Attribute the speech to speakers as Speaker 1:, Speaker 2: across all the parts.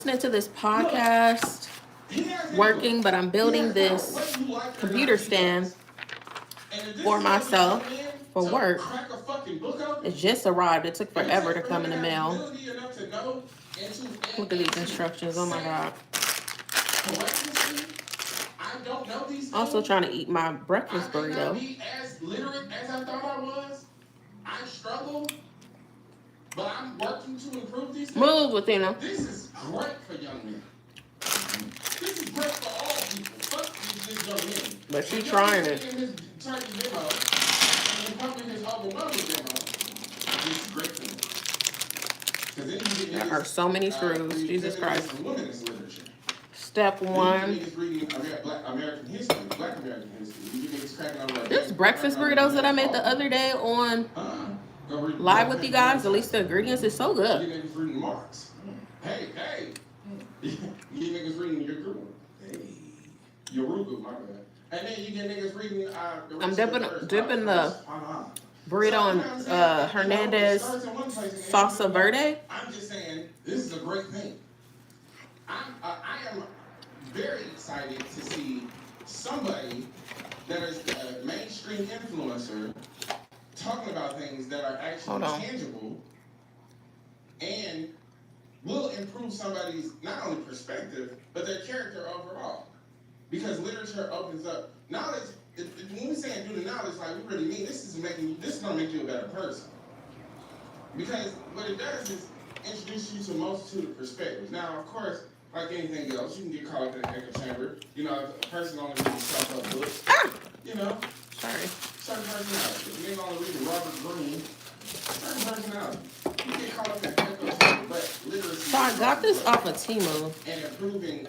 Speaker 1: Listening to this podcast, working, but I'm building this computer stand for myself for work. It just arrived. It took forever to come in the mail. Look at these instructions. Oh my God. Also trying to eat my breakfast burrito.
Speaker 2: As literate as I thought I was. I struggle, but I'm working to improve these things.
Speaker 1: Move, Latina.
Speaker 2: This is great for young men. This is great for all people. Fuck these young men.
Speaker 1: But she's trying it.
Speaker 2: In his turkey demo, and probably his overwhelming demo, this is great for them.
Speaker 1: There are so many screws. Jesus Christ. Step 1. This breakfast burritos that I made the other day on live with you guys, at least the ingredients is so good.
Speaker 2: Hey, you get niggas reading your group. Your Rugu, my bad. And then you get niggas reading.
Speaker 1: I'm dipping the burrito in Hernandez salsa verde.
Speaker 2: I'm just saying, this is a great thing. I am very excited to see somebody that is a mainstream influencer talking about things that are actually tangible and will improve somebody's not only perspective, but their character overall. Because literature opens up knowledge. When we say do the knowledge, like we really mean this is gonna make you a better person. Because what it does is introduce you to a multitude of perspectives. Now, of course, like anything else, you can get caught up in an echo chamber. You know, a person only reads self-help books. You know, certain personality. Men only read Robert Greene. Certain personality. You get caught up in echo chamber, but literacy.
Speaker 1: So I got this off of Temu.
Speaker 2: And improving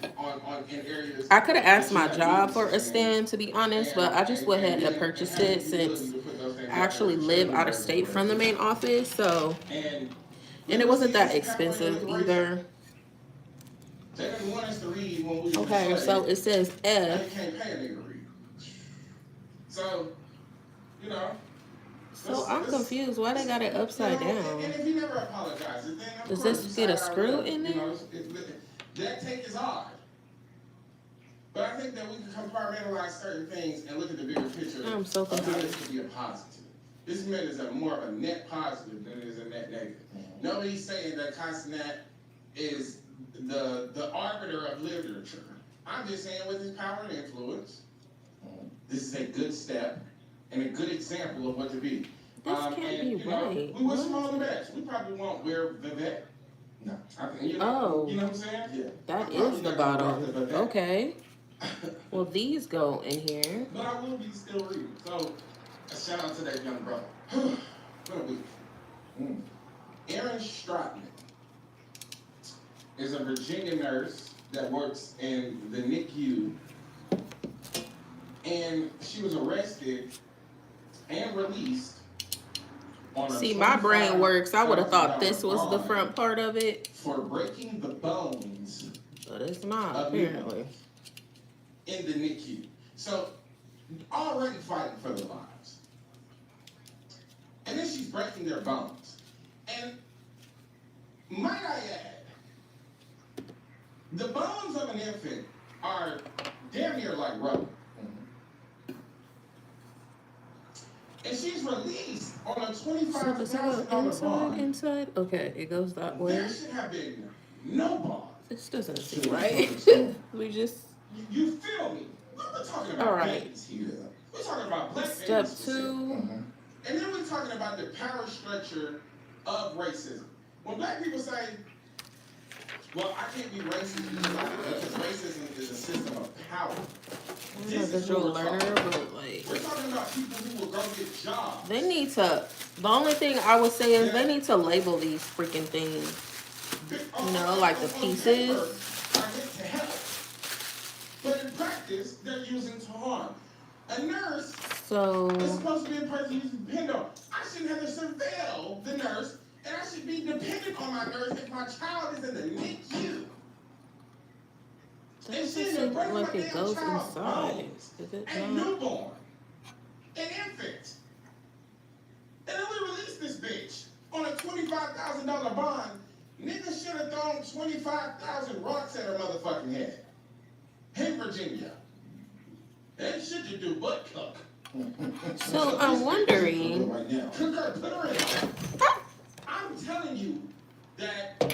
Speaker 2: in areas.
Speaker 1: I could have asked my job for a stand, to be honest, but I just went ahead and purchased it since I actually live out of state from the main office. So, and it wasn't that expensive either. Okay, so it says F.
Speaker 2: So, you know.
Speaker 1: So I'm confused. Why they got it upside down?
Speaker 2: And if you never apologize, then
Speaker 1: does this get a screw in there?
Speaker 2: That take is odd. But I think that we can compartmentalize certain things and look at the bigger picture.
Speaker 1: I'm so confused.
Speaker 2: This could be a positive. This meant is more of a net positive than it is a net negative. Nobody's saying that Cashapp is the arbiter of literature. I'm just saying with his power and influence, this is a good step and a good example of what to be.
Speaker 1: This can't be right.
Speaker 2: We wish him all the best. We probably won't wear Vivek. No. You know what I'm saying? Yeah.
Speaker 1: That is the bottom. Okay. Well, these go in here.
Speaker 2: But I will be still reading. So, a shout out to that young brother. What a week. Erin Stratton is a Virginia nurse that works in the NICU. And she was arrested and released on a
Speaker 1: See, my brain works. I would have thought this was the front part of it.
Speaker 2: For breaking the bones.
Speaker 1: But it's not, apparently.
Speaker 2: In the NICU. So, already fighting for their lives. And then she's breaking their bones. And might I add, the bones of an infant are damn near like rubber. And she's released on a $25,000 bond.
Speaker 1: Inside? Okay, it goes that way.
Speaker 2: There should have been no bond.
Speaker 1: This doesn't seem right. We just...
Speaker 2: You feel me? We're talking about babies here. We're talking about black babies.
Speaker 1: Step 2.
Speaker 2: And then we're talking about the power structure of racism. When black people say, well, I can't be racist because racism is a system of power.
Speaker 1: I'm not a visual learner, but like...
Speaker 2: We're talking about people who will go get jobs.
Speaker 1: They need to... The only thing I would say is they need to label these freaking things. You know, like the pieces.
Speaker 2: But in practice, they're using to harm. A nurse is
Speaker 1: So...
Speaker 2: supposed to be a person you can depend on. I shouldn't have to surveil the nurse, and I should be dependent on my nurse if my child is in the NICU.
Speaker 1: That just seems like it goes inside. Is it
Speaker 2: a
Speaker 1: not?
Speaker 2: newborn. An infant. And then we release this bitch on a $25,000 bond, Niggas should have thrown 25,000 rocks at her motherfucking head. Hey, Virginia. Ain't shit to do but cook.
Speaker 1: So I'm wondering.
Speaker 2: Cook her, put her in. I'm telling you that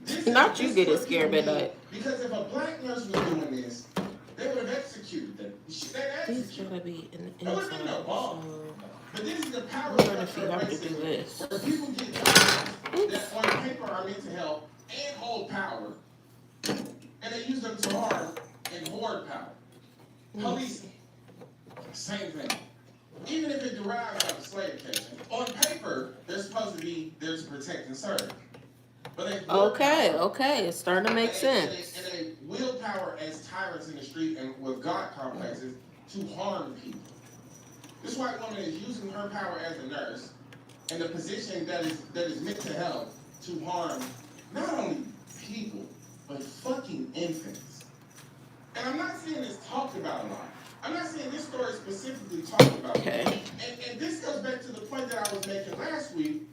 Speaker 2: this
Speaker 1: Not you
Speaker 2: is
Speaker 1: getting
Speaker 2: what
Speaker 1: scared
Speaker 2: people
Speaker 1: at
Speaker 2: need,
Speaker 1: night.
Speaker 2: because if a black nurse was doing this, they would have executed them. They'd
Speaker 1: These
Speaker 2: execute.
Speaker 1: gotta be in the
Speaker 2: It would have been
Speaker 1: inside.
Speaker 2: no bomb. But this is the power
Speaker 1: I'm wondering if
Speaker 2: structure
Speaker 1: you
Speaker 2: of
Speaker 1: have to do
Speaker 2: racism,
Speaker 1: this.
Speaker 2: where people get jobs that on paper are meant to help and hold power, and they use them to harm and hoard power. Policing, same thing. Even if it derives out of slave catching, on paper they're supposed to be there to protect and serve. But they
Speaker 1: Okay, it's starting to make sense.
Speaker 2: And they wield power as tyrants in the street and with God complexes to harm people. This white woman is using her power as a nurse and the position that is meant to help to harm not only people, but fucking infants. And I'm not seeing this talked about a lot. I'm not seeing this story specifically talked about.
Speaker 1: Okay.
Speaker 2: And this goes back to the point that I was making last week,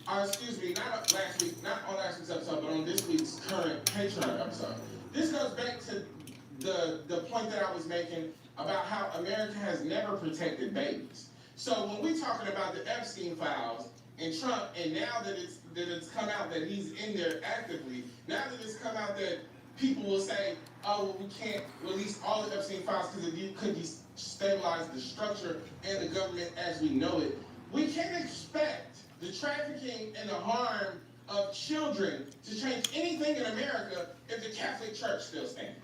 Speaker 2: not on last week's episode, but on this week's current Patreon episode. This goes back to the point that I was making about how America has never protected babies. So when we're talking about the Epstein files and Trump, and now that it's come out that he's in there actively, now that it's come out that people will say, oh, well, we can't release all the Epstein files because it could destabilize the structure and the government as we know it. We can't expect the trafficking and the harm of children to change anything in America if the Catholic Church still stands.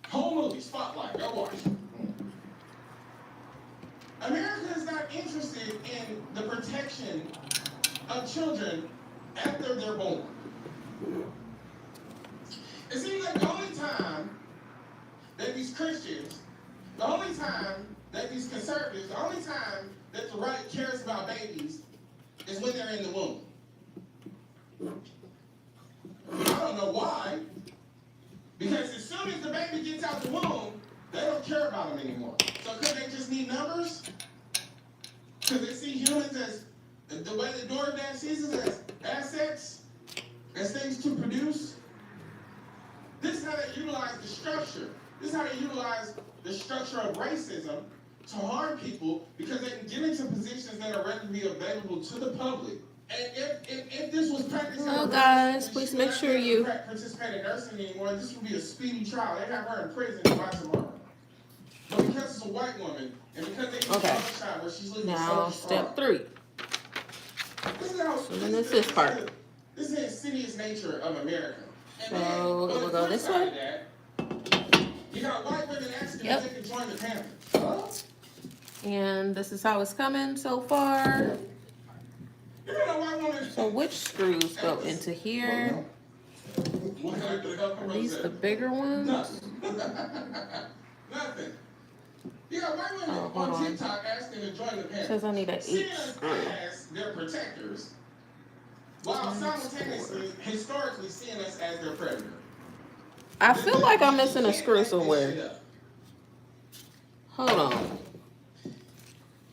Speaker 2: Whole movie, Spotlight, go watch it. America is not interested in the protection of children after they're born. It seems like the only time that these Christians, the only time that these conservatives, the only time that the right cares about babies is when they're in the womb. I don't know why. Because as soon as the baby gets out the womb, they don't care about them anymore. So could they just need numbers? Because they see humans as, the way the DoorDash sees us, as assets, as things to produce? This is how they utilize the structure. This is how they utilize the structure of racism to harm people, because they can get into positions that are readily available to the public. And if this was practiced,
Speaker 1: Well, guys, please make sure you
Speaker 2: participate in nursing anymore. This would be a speedy trial. They have her in prison by tomorrow. But because it's a white woman, and because they
Speaker 1: Okay.
Speaker 2: shot where she's living
Speaker 1: Now,
Speaker 2: so
Speaker 1: step
Speaker 2: strong.
Speaker 1: 3.
Speaker 2: This is how.
Speaker 1: This is part.
Speaker 2: This is the insidious nature of America. And
Speaker 1: So,
Speaker 2: then,
Speaker 1: it will go this way?
Speaker 2: That, you got white women asking if they can join the Panthers.
Speaker 1: And this is how it's coming so far.
Speaker 2: You know, white woman.
Speaker 1: So which screws go into here? Are these the bigger ones?
Speaker 2: Nothing. You got white women
Speaker 1: hold
Speaker 2: on
Speaker 1: on.
Speaker 2: TikTok asking to join the Panthers.
Speaker 1: Says I need an
Speaker 2: Seeing
Speaker 1: H
Speaker 2: us
Speaker 1: screw.
Speaker 2: as their protectors, while simultaneously, historically seeing us as their predator.
Speaker 1: I feel like I'm missing a screw somewhere. Hold on.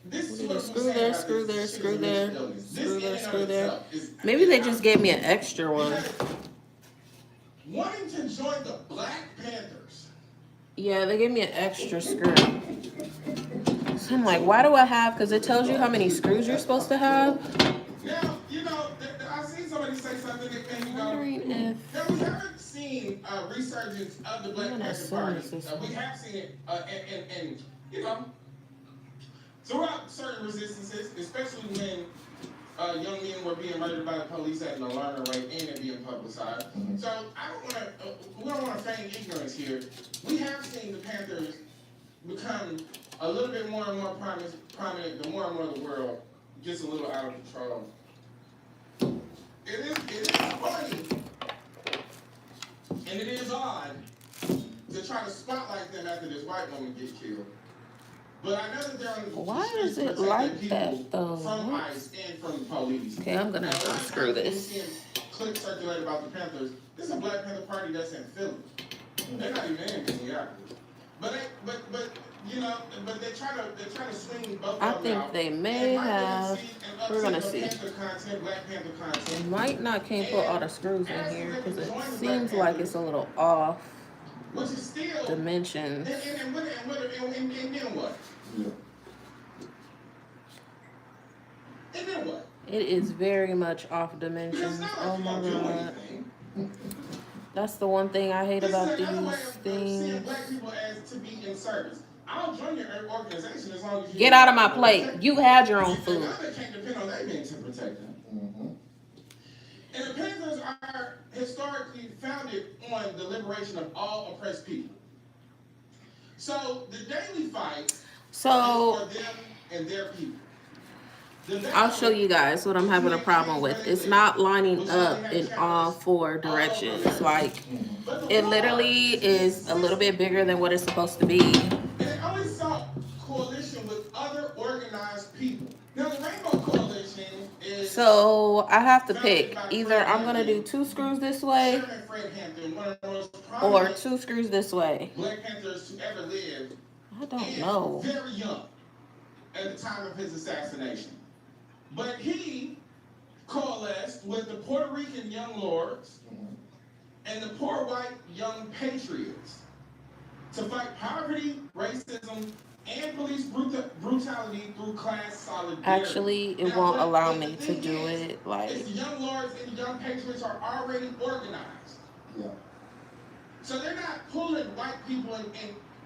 Speaker 2: This
Speaker 1: We need
Speaker 2: is
Speaker 1: a
Speaker 2: what
Speaker 1: screw
Speaker 2: I'm
Speaker 1: there,
Speaker 2: saying
Speaker 1: screw
Speaker 2: about
Speaker 1: there,
Speaker 2: these
Speaker 1: screw
Speaker 2: shit
Speaker 1: there,
Speaker 2: buildings. This
Speaker 1: screw
Speaker 2: in
Speaker 1: there,
Speaker 2: and of
Speaker 1: screw there.
Speaker 2: itself is-
Speaker 1: Maybe they just gave me an extra one.
Speaker 2: Because wanting to join the Black Panthers.
Speaker 1: Yeah, they gave me an extra screw. So I'm like, why do I have? Because it tells you how many screws you're supposed to have.
Speaker 2: Now, you know, I've seen somebody say something that made me go,
Speaker 1: Wondering if.
Speaker 2: now, we haven't seen a resurgence of the Black
Speaker 1: I'm gonna
Speaker 2: Panther
Speaker 1: assume
Speaker 2: Party.
Speaker 1: this is-
Speaker 2: We have seen it, and you know, throughout certain resistances, especially when young men were being murdered by the police at an alarming rate and it being publicized. So we don't want to feign ignorance here. We have seen the Panthers become a little bit more and more prominent the more and more the world gets a little out of control. It is funny, and it is odd to try to spotlight them after this white woman gets killed. But I know that they're on the
Speaker 1: Why
Speaker 2: streets
Speaker 1: is it
Speaker 2: protecting
Speaker 1: like
Speaker 2: people
Speaker 1: that, though?
Speaker 2: from ICE and from the police.
Speaker 1: Okay, I'm gonna have to unscrew this.
Speaker 2: Clips circulate about the Panthers. This is a Black Panther Party that's in Philly. They're not even in Minneapolis. But you know, but they try to swing both
Speaker 1: I
Speaker 2: of them
Speaker 1: think
Speaker 2: out.
Speaker 1: they may have. We're gonna see.
Speaker 2: Panther content, Black Panther content.
Speaker 1: Might not can't put all the screws in here because it seems like it's a little off.
Speaker 2: Which is still
Speaker 1: dimensions.
Speaker 2: And then what? Yeah. And then what?
Speaker 1: It is very much off dimensions. Oh my god. That's the one thing I hate about these things.
Speaker 2: Black people as to be in service. I'll join your organization as long as you
Speaker 1: get out of my plate. You had your own food.
Speaker 2: They can't depend on their men to protect them. Mm-hmm. And the Panthers are historically founded on the liberation of all oppressed people. So the daily fight is for them and their people. I'll
Speaker 1: show you guys what I'm having a problem with. It's not lining up in all four directions. Like, it literally is a little bit bigger than what it's supposed to be.
Speaker 2: And it always sought coalition with other organized people. Now, the Rainbow Coalition is...
Speaker 1: So, I have to pick. Either I'm going to do 2 screws this way, or 2 screws this way.
Speaker 2: Black Panthers to ever live.
Speaker 1: I don't know.
Speaker 2: Very young at the time of his assassination. But he coalesced with the Puerto Rican young lords and the poor white young patriots to fight poverty, racism, and police brutality through class solidarity.
Speaker 1: Actually, it won't allow me to do it. Like,
Speaker 2: the young lords and the young patriots are already organized. Yeah. So they're not pulling white people and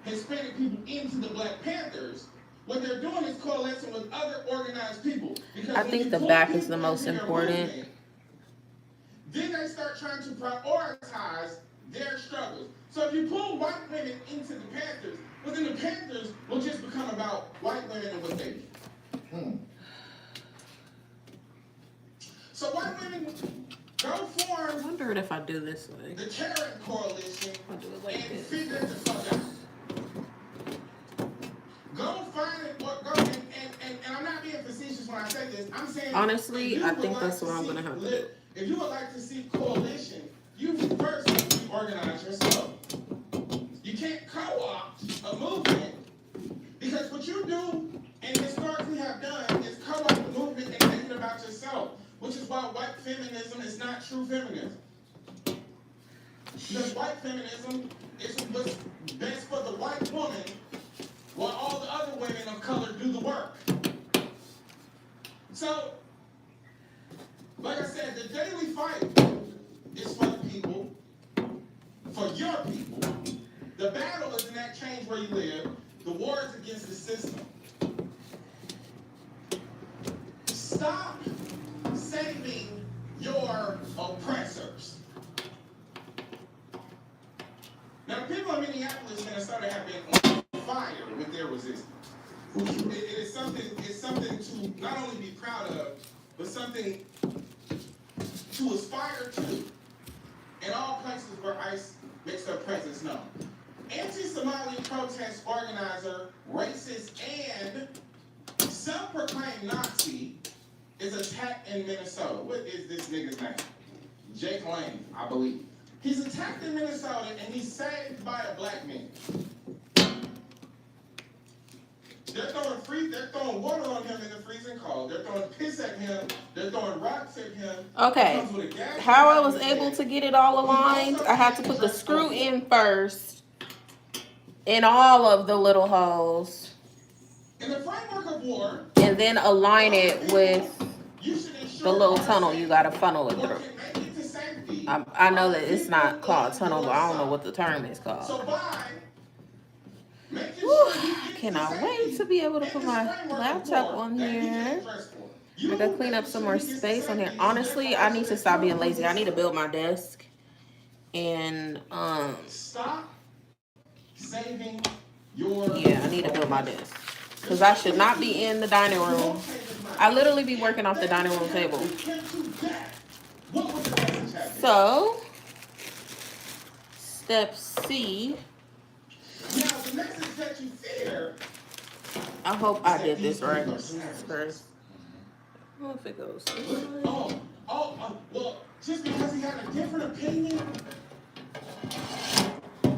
Speaker 2: Hispanic people into the Black Panthers. What they're doing is coalescing with other organized people.
Speaker 1: I think the back is the most important.
Speaker 2: Movement, then they start trying to prioritize their struggles. So if you pull white women into the Panthers, well then the Panthers will just become about white women and what they do. So white women go form...
Speaker 1: I wonder if I do this way.
Speaker 2: The Terran Coalition
Speaker 1: I'll do it like
Speaker 2: and
Speaker 1: this.
Speaker 2: figure it the fuck out. Go find it, and I'm not being facetious when I say this. I'm saying,
Speaker 1: honestly, I think that's what I'm going to have to do.
Speaker 2: If you would like to see coalition, you first have to organize yourself. You can't co-opt a movement, because what you do and historically have done is co-opt the movement and make it about yourself, which is why white feminism is not true feminism. Because white feminism is what's best for the white woman, while all the other women of color do the work. So, like I said, the daily fight is for the people, for your people. The battle is in that change where you live. The war is against the system. Stop saving your oppressors. Now, people in Minneapolis, Minnesota have been on fire with their resistance. It's something to not only be proud of, but something to aspire to in all places where ICE makes their presence known. Anti-Somali protest organizer, racist, and self-proclaimed Nazi is attacked in Minnesota. What is this nigga's name? Jake Lane, I believe. He's attacked in Minnesota and he's saved by a black man. They're throwing water on him in the freezing cold. They're throwing piss at him. They're throwing rocks at him.
Speaker 1: Okay. How I was able to get it all aligned, I had to put the screw in first in all of the little holes.
Speaker 2: In the framework of war,
Speaker 1: and then align it with the little tunnel you gotta funnel it through. I know that it's not called tunnel, but I don't know what the term is called. I cannot wait to be able to put my laptop on here. I gotta clean up some more space on here. Honestly, I need to stop being lazy. I need to build my desk. And
Speaker 2: stop saving
Speaker 1: yeah, I need to build my desk. Because I should not be in the dining room. I literally be working off the dining room table. So, step C.
Speaker 2: Now, the message that you fear.
Speaker 1: I hope I did this right. Jesus Christ. I don't know if it goes this way.
Speaker 2: Well, just because he had a different opinion.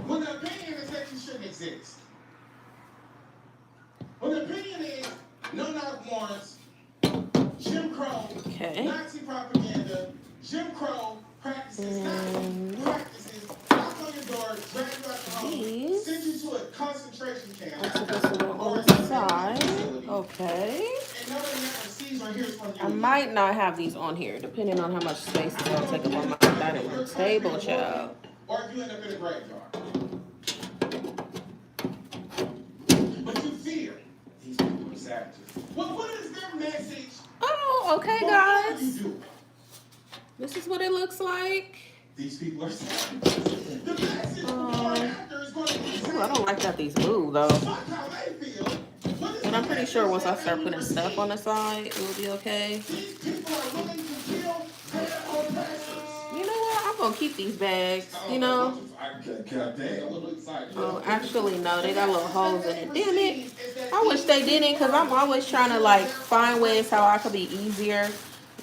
Speaker 2: Well, the opinion is that you shouldn't exist. warrants, Jim Crow, Nazi propaganda, Jim Crow practices, practices, knock on your door, drag you out the home, send you to a concentration camp.
Speaker 1: Let's put this on the side. Okay.
Speaker 2: And nobody ever sees or hears from you.
Speaker 1: I might not have these on here, depending on how much space it's gonna take up on my dining room table, child.
Speaker 2: Or if you end up in a graveyard. But you fear these people are savages. Well, what is their message?
Speaker 1: Oh, okay, guys. This is what it looks like.
Speaker 2: These people are savages. The message after is going to be savages.
Speaker 1: I don't like that these move, though.
Speaker 2: Fuck how they feel.
Speaker 1: And I'm pretty sure once I start putting stuff on the side, it will be okay.
Speaker 2: These people are willing to kill their oppressors.
Speaker 1: You know what? I'm gonna keep these bags, you know? Oh, actually, no, they got little holes in it. Damn it. I wish they didn't, because I'm always trying to, like, find ways how I could be easier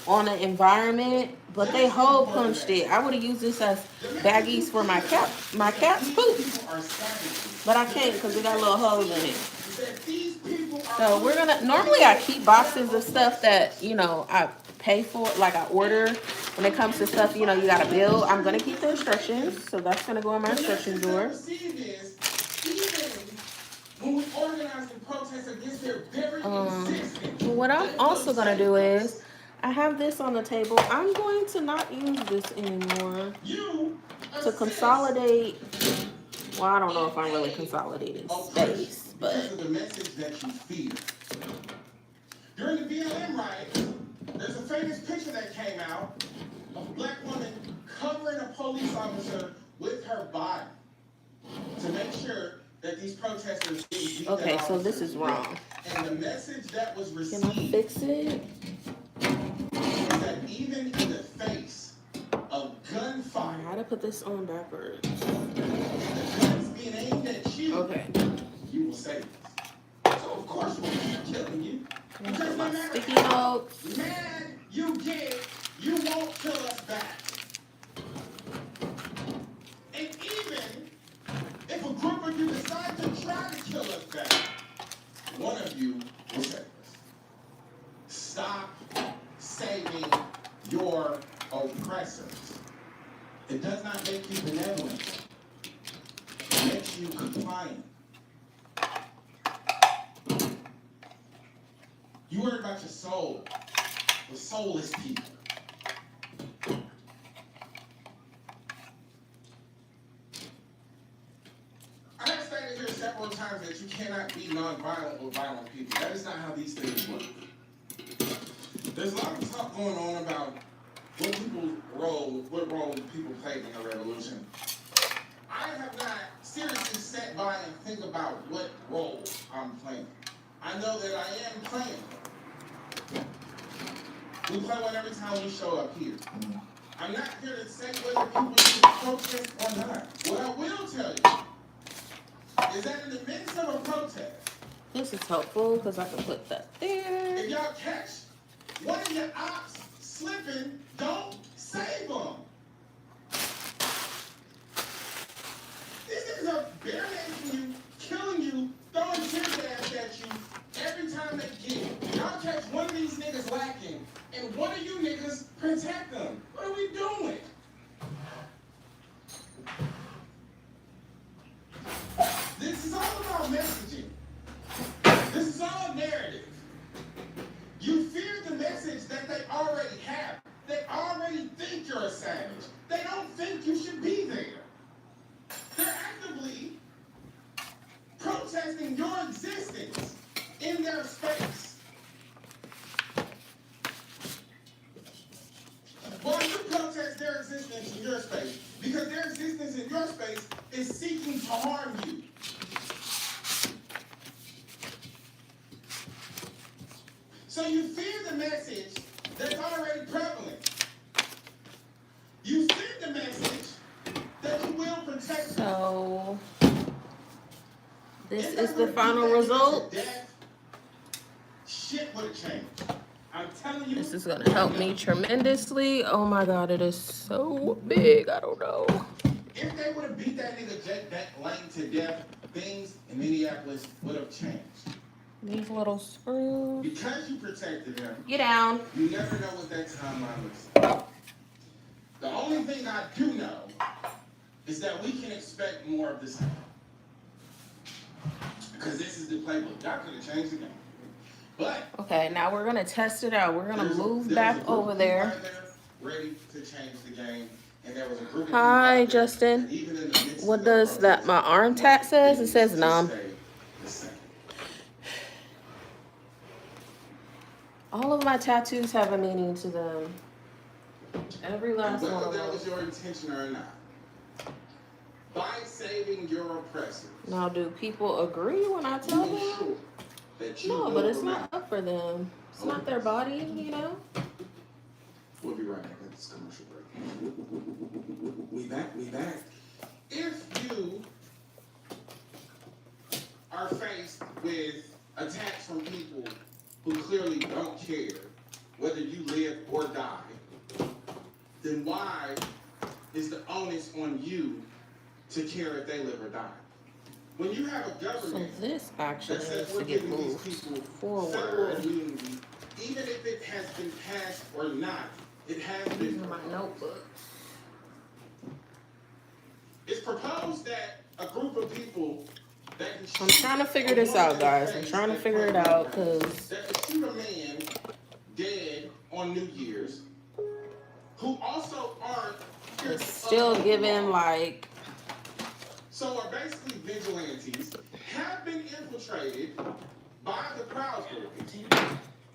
Speaker 1: on the environment. But they hole punched it. I would have used this as baggies for my cat's poop. But I can't, because it got little holes in it. So we're gonna, normally I keep boxes of stuff that, you know, I pay for, like I order. When it comes to stuff, you know, you gotta build. I'm gonna keep the instructions, so that's gonna go in my instruction drawer. What I'm also gonna do is, I have this on the table. I'm going to not use this anymore to consolidate. Well, I don't know if I'm really consolidating space, but
Speaker 2: the message that you fear. During the BLM riots, there's a famous picture that came out of a black woman covering a police officer with her body to make sure that these protesters didn't beat
Speaker 1: okay, so this is wrong.
Speaker 2: And the message that was received,
Speaker 1: can I fix it?
Speaker 2: Is that even in the face of gunfire,
Speaker 1: I gotta put this on backwards.
Speaker 2: The guns being aimed at you.
Speaker 1: Okay.
Speaker 2: You will save us. So of course we'll keep killing you. Because no matter
Speaker 1: sticky
Speaker 2: how
Speaker 1: notes.
Speaker 2: mad you get, you won't kill us back. And even if a group of you decide to try to kill us back, one of you will save us. Stop saving your oppressors. It does not make you benevolent. It makes you compliant. You worry about your soul. The soulless people. I have stated here several times that you cannot be nonviolent or violent people. That is not how these things work. There's a lot of talk going on about what role people played in the revolution. I have not seriously sat by and think about what role I'm playing. I know that I am playing. We play one every time we show up here. I'm not here to say whether people should protest or not. What I will tell you is that in the midst of a protest,
Speaker 1: This is helpful because I can put that there.
Speaker 2: if y'all catch one of your ops slipping, don't save them. These niggas are barenading you, killing you, throwing tear gas at you every time they get it. Y'all catch one of these niggas lacking, and one of you niggas protect them. What are we doing? This is all about messaging. This is all narrative. You fear the message that they already have. They already think you're a savage. They don't think you should be there. They're actively protesting your existence in their space. Why you protest their existence in your space? Because their existence in your space is seeking to harm you. So you fear the message that's already prevalent. You send the message that you will protect them.
Speaker 1: So this is the final result.
Speaker 2: Shit would have changed. I'm telling you.
Speaker 1: This is gonna help me tremendously. Oh my God, it is so big. I don't know.
Speaker 2: If they would have beat that nigga Jet Lane to death, things in Minneapolis would have changed.
Speaker 1: These little screws.
Speaker 2: Because you protected him,
Speaker 1: Get down.
Speaker 2: you never know what that timeline looks like. The only thing I do know is that we can expect more of this. Because this is the playbook. Y'all could have changed the game. But
Speaker 1: okay, now we're gonna test it out. We're gonna move back over there.
Speaker 2: Right there ready to change the game. And there was a group of
Speaker 1: Hi, Justin. What does that my arm tat says? It says numb. All of my tattoos have a meaning to them. Every last one of
Speaker 2: whether
Speaker 1: them.
Speaker 2: that was your intention or not. By saving your oppressors.
Speaker 1: Now, do people agree when I tell them? No, but it's not up for them. It's not their body, you know?
Speaker 2: We'll be right back at this commercial break. We back. If you are faced with attacks from people who clearly don't care whether you live or die, then why is the onus on you to care if they live or die? When you have a government
Speaker 1: so this actually
Speaker 2: that says
Speaker 1: needs
Speaker 2: we're
Speaker 1: to get
Speaker 2: giving these
Speaker 1: moved
Speaker 2: people
Speaker 1: forward.
Speaker 2: federal immunity, even if it has been passed or not, it has been
Speaker 1: These are my notebooks.
Speaker 2: It's proposed that a group of people that can
Speaker 1: I'm trying to figure this out, guys. I'm trying to figure it out because
Speaker 2: that can shoot a man dead on New Year's, who also aren't
Speaker 1: it's still giving like.
Speaker 2: So are basically vigilantes have been infiltrated by the Proud Boys,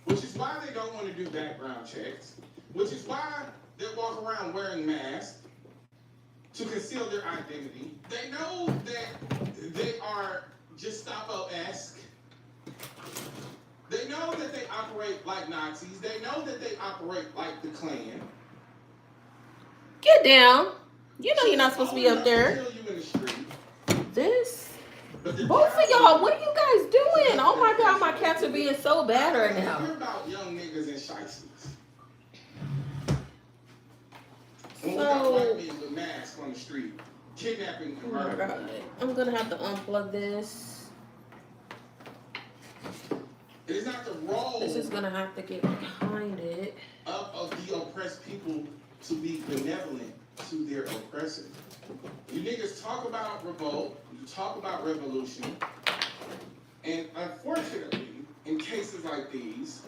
Speaker 2: which is why they don't want to do background checks, which is why they walk around wearing masks to conceal their identity. They know that they are Gestapo-esque. They know that they operate like Nazis. They know that they operate like the Klan.
Speaker 1: Get down. You know you're not supposed to be up there.
Speaker 2: Kill you in the street.
Speaker 1: This. Both of y'all, what are you guys doing? Oh my God, my cats are being so bad right now.
Speaker 2: Hear about young niggas and shiesties. And we
Speaker 1: So,
Speaker 2: got white men with masks on the street, kidnapping and
Speaker 1: oh my
Speaker 2: murder.
Speaker 1: God. I'm gonna have to unplug this.
Speaker 2: It is not the role
Speaker 1: This is gonna have to get behind it.
Speaker 2: of the oppressed people to be benevolent to their oppressors. You niggas talk about revolt, you talk about revolution, and unfortunately, in cases like these,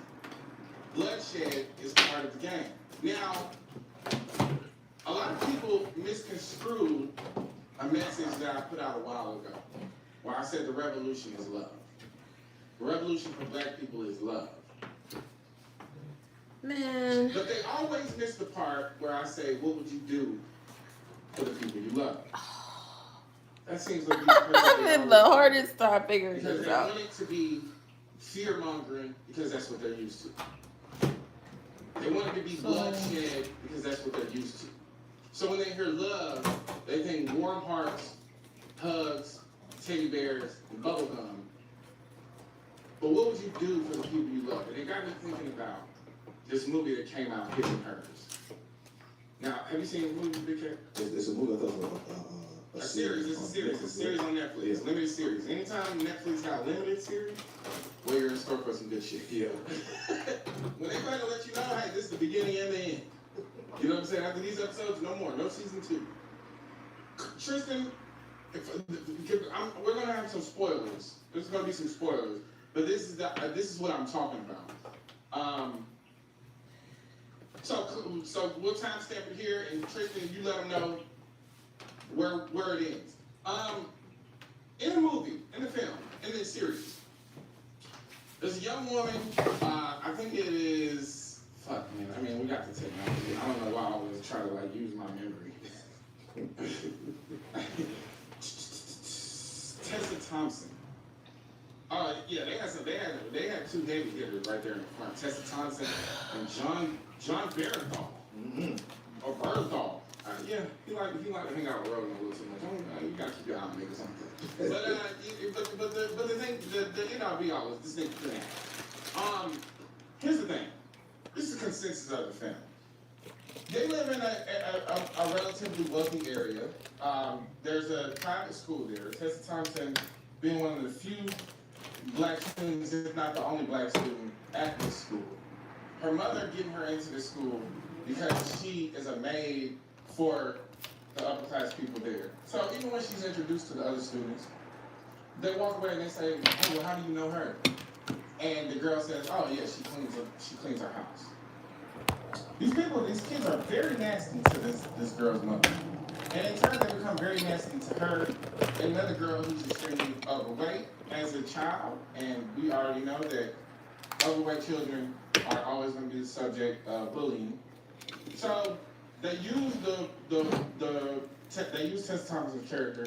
Speaker 2: bloodshed is part of the game. Now, a lot of people misconstrued a message that I put out a while ago, where I said the revolution is love. The revolution for black people is love.
Speaker 1: Man.
Speaker 2: But they always miss the part where I say, what would you do for the people you love? That seems like
Speaker 1: I'm in the hardest time figuring
Speaker 2: because
Speaker 1: this
Speaker 2: they
Speaker 1: out.
Speaker 2: want it to be fear-mongering because that's what they're used to. They want it to be bloodshed because that's what they're used to. So when they hear love, they think warm hearts, hugs, teddy bears, and bubble gum. But what would you do for the people you love? And it got me thinking about this movie that came out, His and Hers. Now, have you seen the movie, Big Cat?
Speaker 3: It's a movie. I thought
Speaker 2: a series. It's a series. It's a series on Netflix.
Speaker 3: Yeah.
Speaker 2: Limited series. Anytime Netflix got a limited series, well, you're in store for some good shit.
Speaker 3: Yeah.
Speaker 2: When they try to let you know, hey, this is the beginning and the end. You know what I'm saying? After these episodes, no more. No season 2. Tristan, we're going to have some spoilers. There's going to be some spoilers. But this is what I'm talking about. So we'll timestamp it here, and Tristan, you let them know where it ends. In the movie, in the film, in this series, there's a young woman. I think it is. Fuck, man. I mean, we got the technology. I don't know why I always try to use my memory. Tessa Thompson. Yeah, they had two David hitters right there in the front. Tessa Thompson and John Barenthal.
Speaker 3: Mm-hmm.
Speaker 2: Or Berthal. Yeah, he like to hang out with Rogan a little too much. You gotta keep your eye on niggas on that. But the thing, the end all be all is this nigga thing. Here's the thing. This is the consensus of the family. They live in a relatively wealthy area. There's a private school there. Tessa Thompson being one of the few black students, if not the only black student at this school. Her mother getting her into the school because she is a maid for the upper class people there. So even when she's introduced to the other students, they walk away and they say, "Oh, well, how do you know her?" And the girl says, "Oh yeah, she cleans her house." These kids are very nasty to this girl's mother. And in turn, they become very nasty to her. Another girl who's extremely overweight as a child, and we already know that overweight children are always going to be the subject of bullying. So they use they use Tessa Thompson's character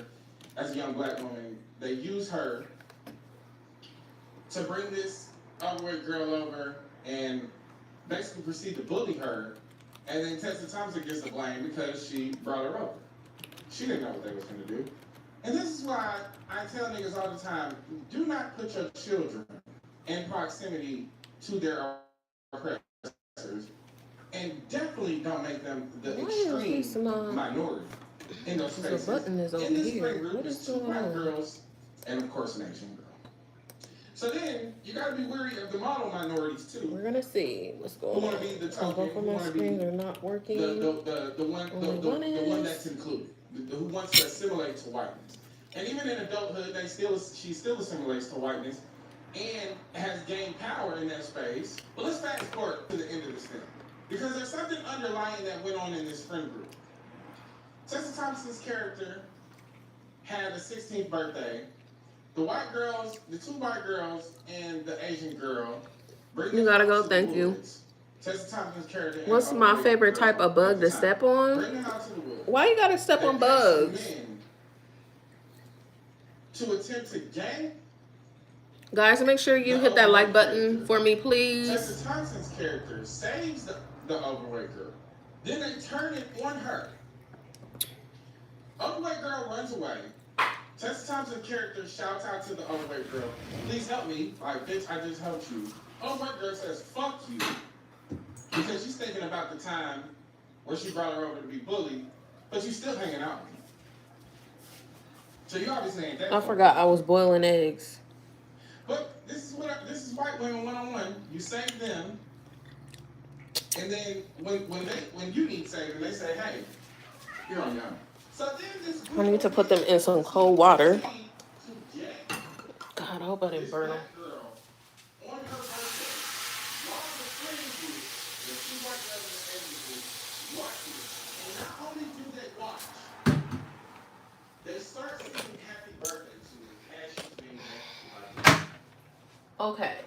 Speaker 2: as a young black woman. They use her to bring this overweight girl over and basically proceed to bully her. And then Tessa Thompson gets the blame because she brought her over. She didn't know what they was going to do. And this is why I tell niggas all the time, do not put your children in proximity to their oppressors. And definitely don't make them the extreme minority in those spaces.
Speaker 1: The button is over
Speaker 2: in this
Speaker 1: here.
Speaker 2: friend group, there's 2 black girls and, of course, an Asian girl. So then, you got to be wary of the model minorities, too.
Speaker 1: We're going to see what's going on.
Speaker 2: Who want to be the token,
Speaker 1: both of my screens are not working.
Speaker 2: The one that's included. Who wants to assimilate to whiteness. And even in adulthood, she still assimilates to whiteness and has gained power in that space. But let's fast forward to the end of this thing. Because there's something underlying that went on in this friend group. Tessa Thompson's character had a 16th birthday. The 2 white girls, and the Asian girl.
Speaker 1: You gotta go, thank you.
Speaker 2: Tessa Thompson's character.
Speaker 1: What's my favorite type of bug to step on?
Speaker 2: Bring them out to the woods.
Speaker 1: Why you gotta step on bugs?
Speaker 2: To attempt to gain.
Speaker 1: Guys, make sure you hit that like button for me, please.
Speaker 2: Tessa Thompson's character saves the overweight girl. Then they turn it on her. Overweight girl runs away. Tessa Thompson's character shouts out to the overweight girl, "Please help me." Like, "Bitch, I just helped you." Overweight girl says, "Fuck you." Because she's thinking about the time where she brought her over to be bullied, but you still hanging out with me. So you obviously ain't that.
Speaker 1: I forgot I was boiling eggs.
Speaker 2: But this is white women 101. You save them, and then when you need saving, they say, "Hey, you're on your own." So then this
Speaker 1: I need to put them in some cold water. God, I hope I didn't burn them.
Speaker 2: On her birthday, while the friend group, the 2 white girls in the Asian group, watch it. And not only do they watch, they start singing happy birthday to her as she's being happy. Okay.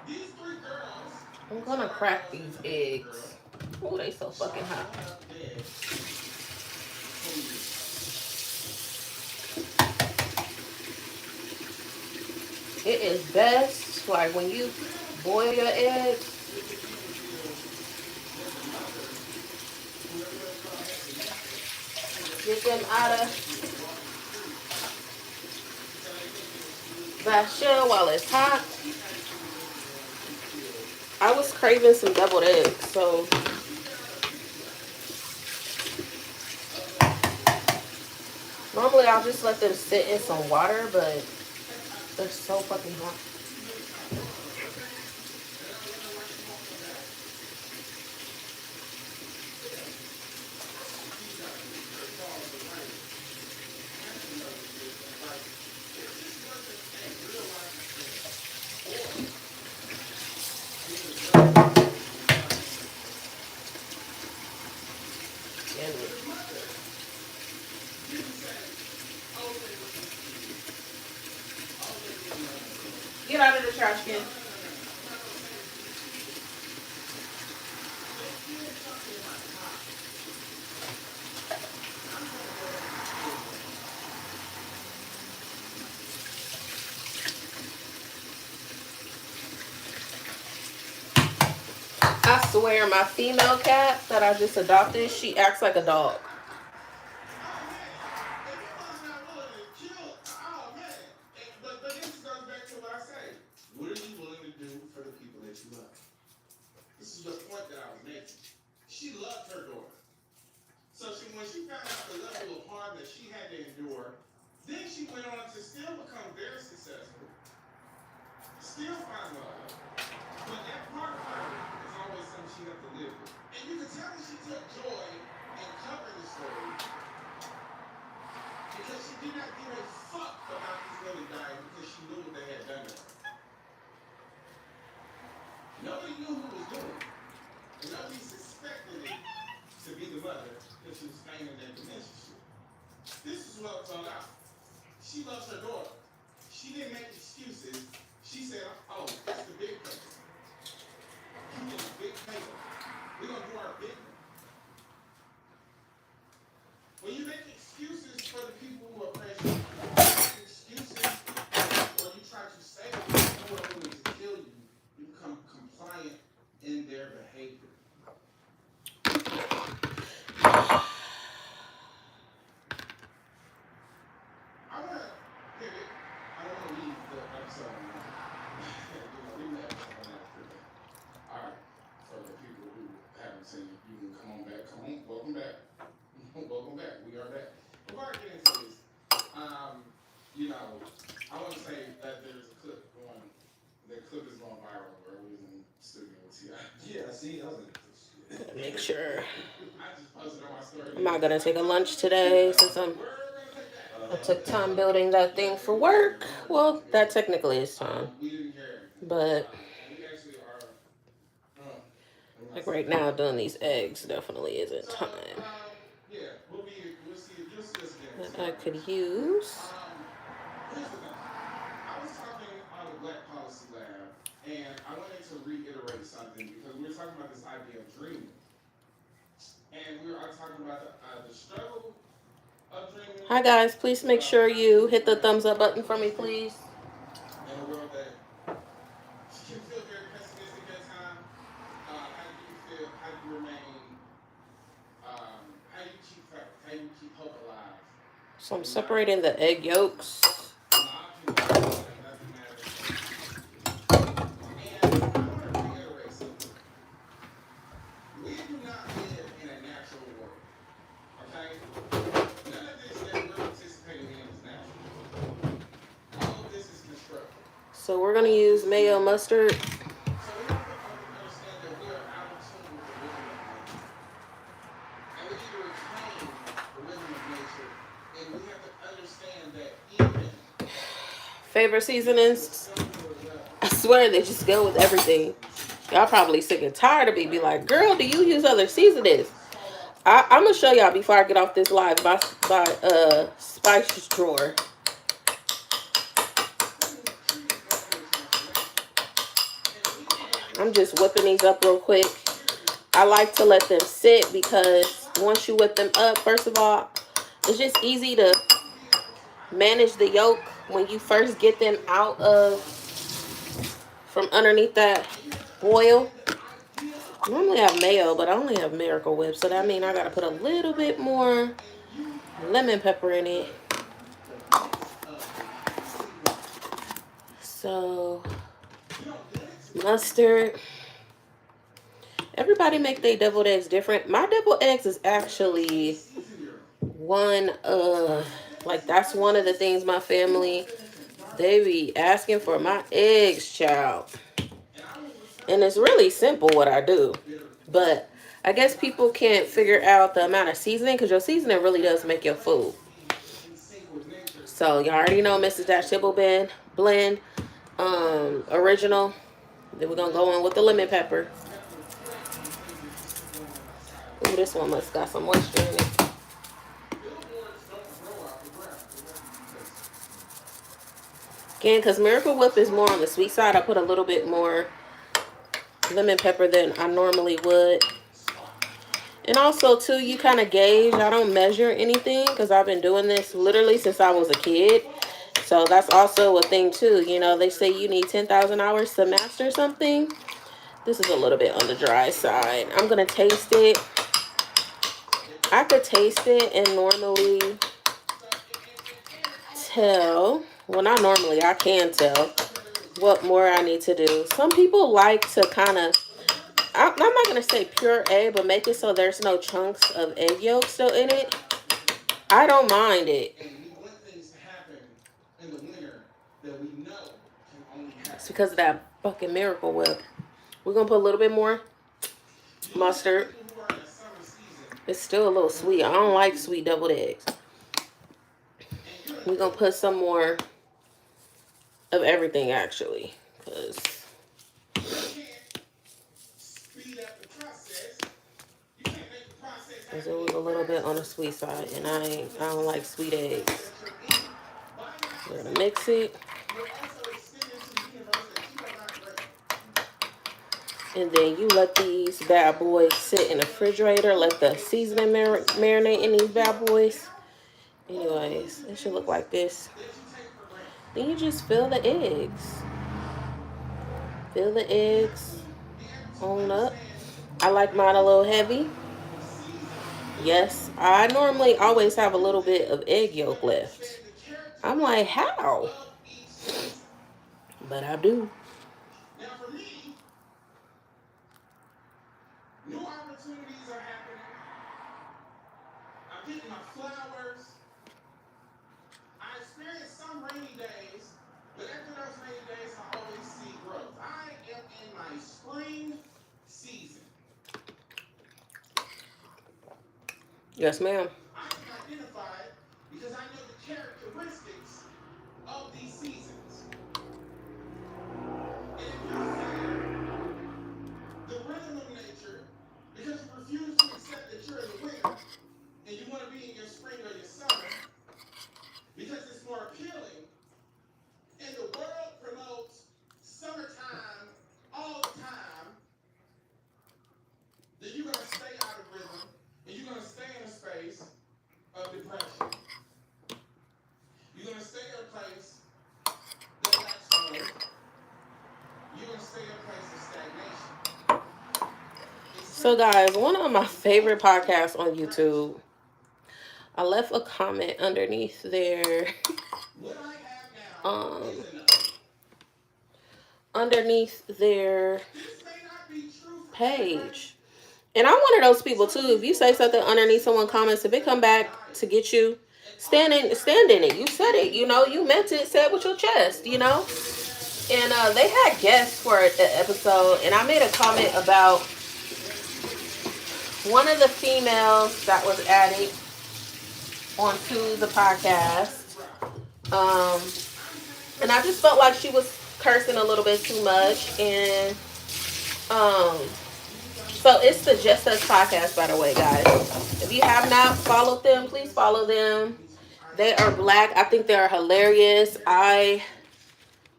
Speaker 2: These 3 girls.
Speaker 1: I'm gonna crack these eggs. Oh, they so fucking hot. It is best, like, when you boil your eggs, get them out of that shell while it's hot. I was craving some deviled eggs, so normally I'll just let them sit in some water, but they're so fucking hot. Get out of the trash can. I swear, my female cat that I just adopted, she acts like a dog.
Speaker 2: She loved her daughter. So when she found out the level of harm that she had to endure, then she went went on to still become very successful, still find love. But that part of her is always something she had to live with. And you can tell that she took joy in covering the story because she did not give a fuck about these women dying because she knew what they had done to her. Nobody knew who was doing it. And nobody suspected it to be the mother because she was feigning that dementia shit. This is what it's all out. She loves her daughter. She didn't make excuses. She said, oh, that's the big paper. You get a big paper. We're going to do our big one. When you make excuses for the people who are pressure, excuses, or you try to save them who are willing to kill you, you become compliant in their behavior. I want to pivot. I don't want to leave the episode on that. Leave the episode on that for that. All right. For the people who haven't seen it, you can come on back. Come on. Welcome back. Welcome back. We are back. Before I get into this, I want to say that there's a clip going. The clip is going viral where we was in the studio with T.I.
Speaker 3: Yeah, I see. I was like,
Speaker 1: Make sure.
Speaker 2: I just posted on my story.
Speaker 1: I'm not gonna take a lunch today since I took time building that thing for work. Well, that technically is time, but like right now doing these eggs definitely isn't time. That I could use.
Speaker 2: Here's the thing. I was talking on the Black Policy Lab, and I wanted to reiterate something because we were talking about this idea of dreaming. And we were talking about the struggle of dreaming.
Speaker 1: Hi guys, please make sure you hit the thumbs up button for me, please.
Speaker 2: In a world that can feel very pessimistic at times, how do you feel? How do you remain? How do you keep faith? How do you keep hope alive?
Speaker 1: So I'm separating the egg yolks. So we're gonna use mayo mustard. Favorite seasonings? I swear they just go with everything. Y'all probably sick and tired of me. Be like, girl, do you use other seasonings? I'm gonna show y'all before I get off this live by spice drawer. I'm just whipping these up real quick. I like to let them sit because once you whip them up, first of all, it's just easy to manage the yolk when you first get them out of from underneath that boil. I normally have mayo, but I only have Miracle Whip, so that means I gotta put a little bit more lemon pepper in it. So mustard. Everybody make their deviled eggs different. My deviled eggs is actually one of, like, that's one of the things my family, they be asking for my eggs, child. And it's really simple what I do. But I guess people can't figure out the amount of seasoning because your seasoning really does make your food. So you already know Mrs. Dash Tibble blend, original. Then we're gonna go in with the lemon pepper. Ooh, this one must got some moisture in it. Again, because Miracle Whip is more on the sweet side, I put a little bit more lemon pepper than I normally would. And also, too, you kind of gauge. I don't measure anything because I've been doing this literally since I was a kid. So that's also a thing, too. You know, they say you need 10,000 hours to master something. This is a little bit on the dry side. I'm going to taste it. I could taste it and normally tell. Well, not normally. I can tell what more I need to do. Some people like to kind of, I'm not going to say puree, but make it so there's no chunks of egg yolk still in it. I don't mind it. because of that fucking Miracle Whip. We're gonna put a little bit more mustard. It's still a little sweet. I don't like sweet deviled eggs. We're gonna put some more of everything actually, because it was a little bit on the sweet side, and I don't like sweet eggs. We're gonna mix it. And then you let these bad boys sit in the refrigerator. Let the seasoning marinate in these bad boys. Anyways, it should look like this. Then you just fill the eggs. Fill the eggs on up. I like mine a little heavy. Yes, I normally always have a little bit of egg yolk left. I'm like, how? But I do.
Speaker 2: Now for me, new opportunities are happening. I'm getting my flowers. I experienced some rainy days, but after those rainy days, I always see growth. I am in my spring season.
Speaker 1: Yes, ma'am.
Speaker 2: I can identify it because I know the characteristics of these seasons. And if you fear the rhythm of nature because you refuse to accept that you're in the winter and you want to be in your spring or your summer because it's more appealing, and the world promotes summertime all the time, then you're going to stay out of rhythm and you're going to stay in a space of depression. You're going to stay in a place that lacks growth. You're going to stay in a place of stagnation.
Speaker 1: So guys, one of my favorite podcasts on YouTube, I left a comment underneath their page. And I'm one of those people too. If you say something underneath someone comments, if it come back to get you, stand in it. You said it, you know, you meant it, say it with your chest, you know. And they had guests for the episode, and I made a comment about one of the females that was added onto the podcast. And I just felt like she was cursing a little bit too much. And so it's the Jst Us Podcast, by the way, guys. If you have not followed them, please follow them. They are Black. I think they are hilarious.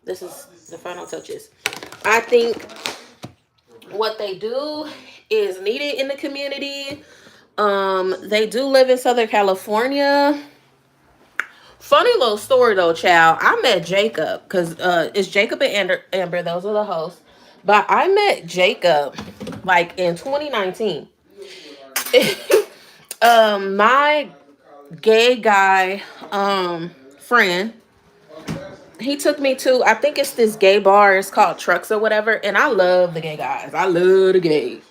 Speaker 1: This is the final touches. I think what they do is needed in the community. They do live in Southern California. Funny little story though, child. I met Jacob because it's Jacob and Amber. Those are the hosts. But I met Jacob like in 2019. My gay guy friend, he took me to, I think it's this gay bar. It's called Trucks or whatever. And I love the gay guys. I love the gays.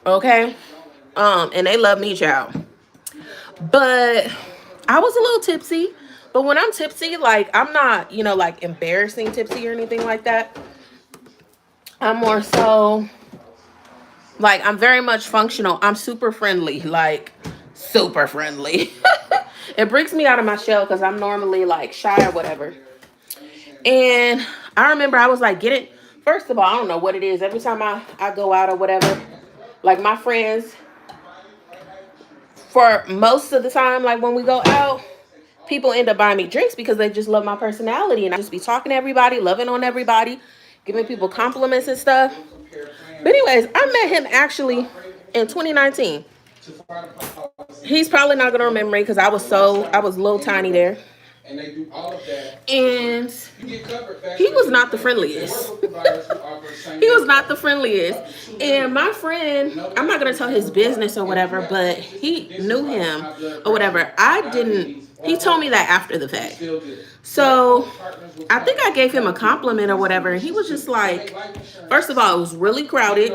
Speaker 1: Okay. And they love me, child. But I was a little tipsy. But when I'm tipsy, like, I'm not, you know, like embarrassing tipsy or anything like that. I'm more so, like, I'm very much functional. I'm super friendly, like, super friendly. It breaks me out of my shell because I'm normally, like, shy or whatever. And I remember I was, like, first of all, I don't know what it is. Every time I go out or whatever, like, my friends, for most of the time, like, when we go out, people end up buying me drinks because they just love my personality. And I just be talking to everybody, loving on everybody, giving people compliments and stuff. But anyways, I met him actually in 2019. He's probably not going to remember me because I was a little tiny there. And he was not the friendliest. He was not the friendliest. And my friend, I'm not going to tell his business or whatever, but he knew him or whatever. He told me that after the fact. So I think I gave him a compliment or whatever. And he was just like, first of all, it was really crowded.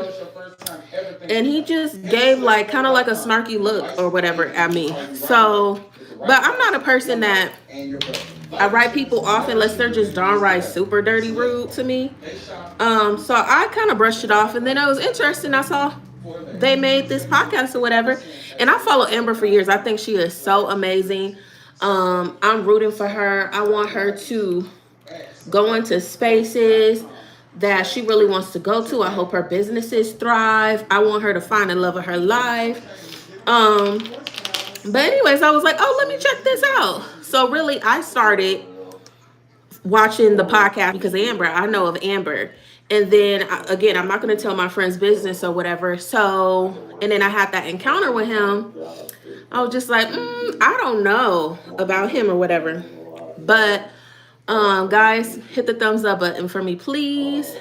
Speaker 1: And he just gave like kind of like a snarky look or whatever at me. So, but I'm not a person that I write people off unless they're just downright super dirty rude to me. So I kind of brushed it off, and then it was interesting. I saw they made this podcast or whatever, and I follow Amber for years. I think she is so amazing. I'm rooting for her. I want her to go into spaces that she really wants to go to. I hope her businesses thrive. I want her to find the love of her life. But anyways, I was like, oh, let me check this out. So really, I started watching the podcast because of Amber. I know of Amber. And then again, I'm not going to tell my friend's business or whatever. So, and then I had that encounter with him. I was just like, I don't know about him or whatever. But guys, hit the thumbs up button for me, please.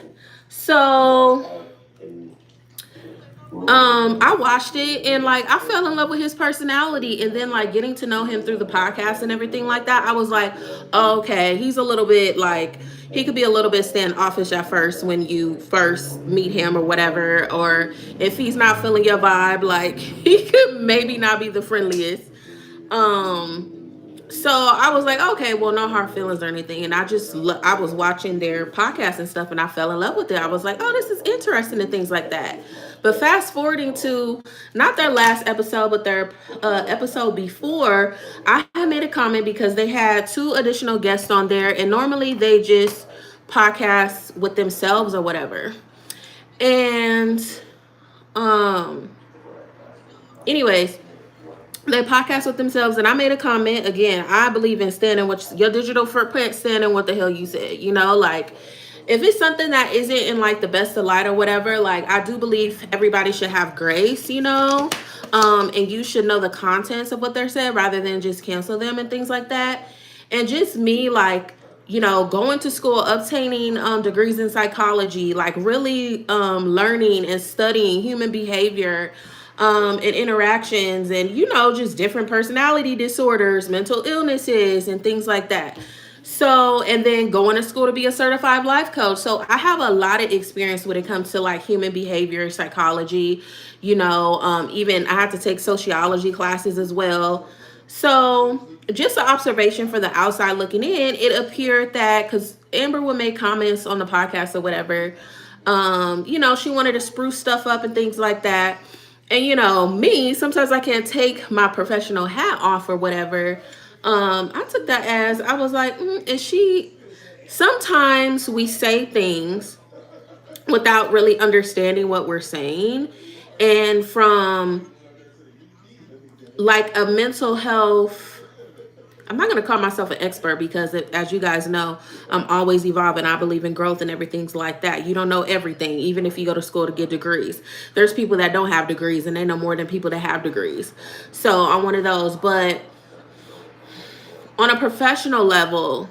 Speaker 1: So I watched it, and like I fell in love with his personality, and then like getting to know him through the podcast and everything like that, I was like, okay, he's a little bit like, he could be a little bit standoffish at first when you first meet him or whatever, or if he's not feeling your vibe, like he could maybe not be the friendliest. So I was like, okay, well, no hard feelings or anything. And I was watching their podcast and stuff, and I fell in love with it. I was like, oh, this is interesting and things like that. But fast forwarding to not their last episode, but their episode before, I had made a comment because they had 2 additional guests on there, and normally they just podcast with themselves or whatever. And anyways, they podcast with themselves, and I made a comment. Again, I believe in standing with your digital footprint, standing what the hell you said, like if it's something that isn't in like the best of light or whatever, like I do believe everybody should have grace, and you should know the contents of what they're saying rather than just cancel them and things like that. And just me, like, going to school, obtaining degrees in psychology, like really learning and studying human behavior and interactions, and just different personality disorders, mental illnesses, and things like that. So, and then going to school to be a certified life coach. So I have a lot of experience when it comes to like human behavior, psychology, even I had to take sociology classes as well. So just an observation for the outside looking in, it appeared that, because Amber would make comments on the podcast or whatever, she wanted to spruce stuff up and things like that. And me, sometimes I can't take my professional hat off or whatever. I took that as, I was like, sometimes we say things without really understanding what we're saying. And from like a mental health, I'm not going to call myself an expert because as you guys know, I'm always evolving. I believe in growth and everything's like that. You don't know everything, even if you go to school to get degrees. There's people that don't have degrees and they know more than people that have degrees. So I'm one of those. But on a professional level,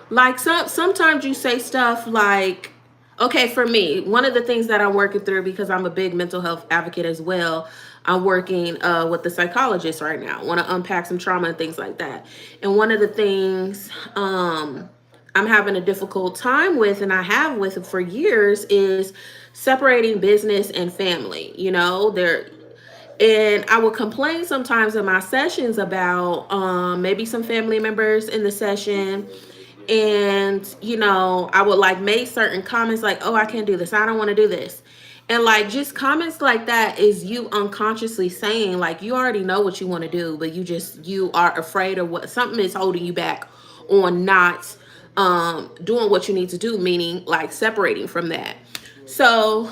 Speaker 1: like sometimes you say stuff like, okay, for me, one of the things that I'm working through, because I'm a big mental health advocate as well, I'm working with the psychologist right now. I want to unpack some trauma and things like that. And one of the things I'm having a difficult time with, and I have with it for years, is separating business and family. And I will complain sometimes in my sessions about maybe some family members in the session. And, I would like make certain comments like, oh, I can't do this. I don't want to do this. And like just comments like that is you unconsciously saying like you already know what you want to do, but you are afraid of what something is holding you back on not doing what you need to do, meaning like separating from that. So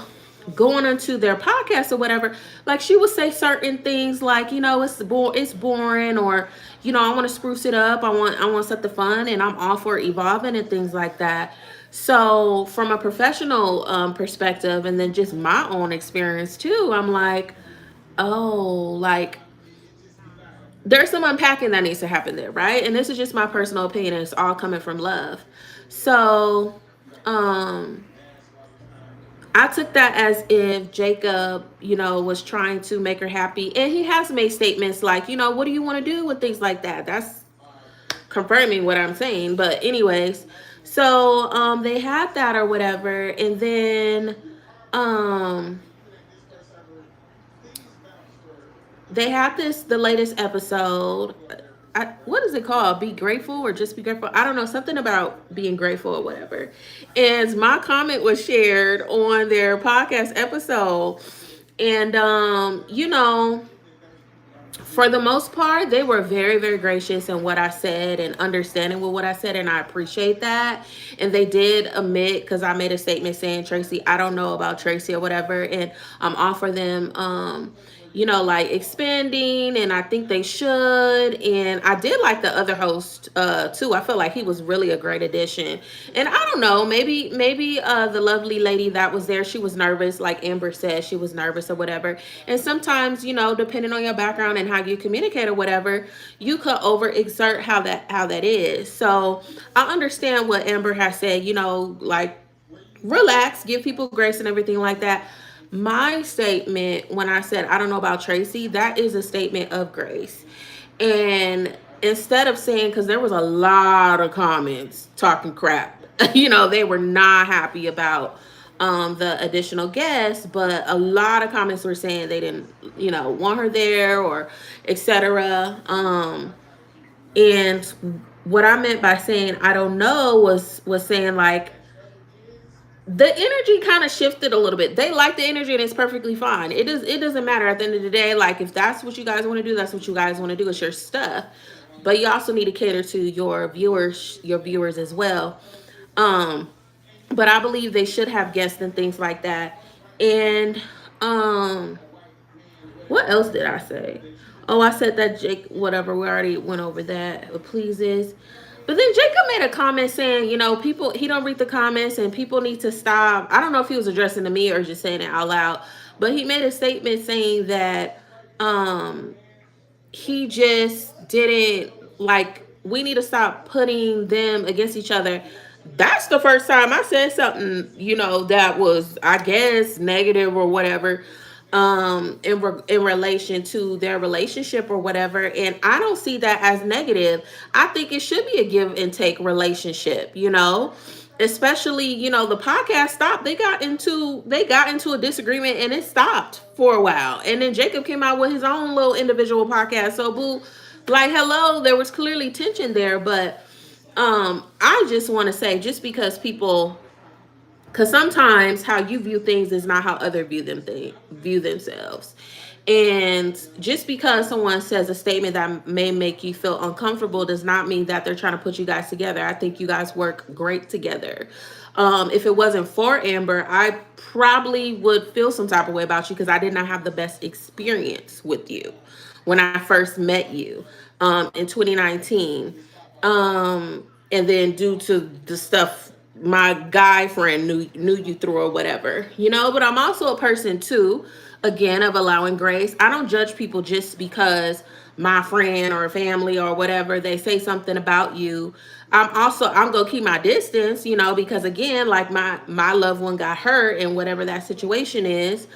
Speaker 1: going into their podcast or whatever, like she would say certain things like, it's boring, or, I want to spruce it up. I want something fun, and I'm all for evolving and things like that. So from a professional perspective, and then just my own experience too, I'm like, oh, like there's some unpacking that needs to happen there, right? And this is just my personal opinion. It's all coming from love. So, I took that as if Jacob, was trying to make her happy. And he has made statements like, what do you want to do with things like that? That's confirming what I'm saying. But anyways, so they had that or whatever. And then they had the latest episode. what is it called? Be grateful or just be grateful? I don't know, something about being grateful or whatever. And my comment was shared on their podcast episode. And for the most part, they were very, very gracious in what I said and understanding with what I said, and I appreciate that. And they did admit, because I made a statement saying, Tracy, I don't know about Tracy or whatever, and I'm all for them, like expanding, and I think they should. And I did like the other host too. I feel like he was really a great addition. And I don't know, maybe the lovely lady that was there, she was nervous, like Amber said, she was nervous or whatever. And sometimes, depending on your background and how you communicate or whatever, you could overexert how that is. So I understand what Amber has said, like relax, give people grace and everything like that. My statement when I said I don't know about Tracy, that is a statement of grace. And instead of saying, because there was a lot of comments talking crap, they were not happy about the additional guests, but a lot of comments were saying they didn't, want her there or etc. And what I meant by saying I don't know was saying like the energy kind of shifted a little bit. They like the energy and it's perfectly fine. It doesn't matter at the end of the day. Like if that's what you guys want to do, that's what you guys want to do. It's your stuff. But you also need to cater to your viewers as well. But I believe they should have guests and things like that. And what else did I say? Oh, I said that Jake, whatever, we already went over that. It pleases. But then Jacob made a comment saying, people, he don't read the comments and people need to stop. I don't know if he was addressing to me or just saying it out loud, but he made a statement saying that he just didn't like, we need to stop putting them against each other. That's the first time I said something, that was, I guess, negative or whatever, in relation to their relationship or whatever. And I don't see that as negative. I think it should be a give and take relationship, especially, the podcast stopped. They got into a disagreement and it stopped for a while. And then Jacob came out with his own little individual podcast. So boo, like, hello, there was clearly tension there. But I just want to say, just because people, because sometimes how you view things is not how other view themselves. And just because someone says a statement that may make you feel uncomfortable does not mean that they're trying to put you guys together. I think you guys work great together. If it wasn't for Amber, I probably would feel some type of way about you because I did not have the best experience with you when I first met you in 2019. And then due to the stuff my guy friend knew you through or whatever, but I'm also a person too, again, of allowing grace. I don't judge people just because my friend or family or whatever, they say something about you. I'm gonna keep my distance, because again, like my loved one got hurt in whatever that situation is,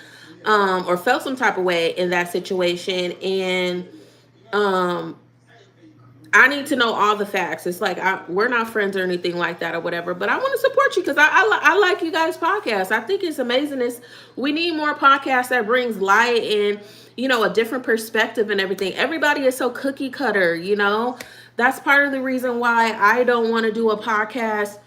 Speaker 1: or felt some type of way in that situation. And I need to know all the facts. It's like we're not friends or anything like that or whatever, but I want to support you because I like you guys' podcast. I think it's amazing. We need more podcasts that brings light and a different perspective and everything. Everybody is so cookie cutter. That's part of the reason why I don't want to do a podcast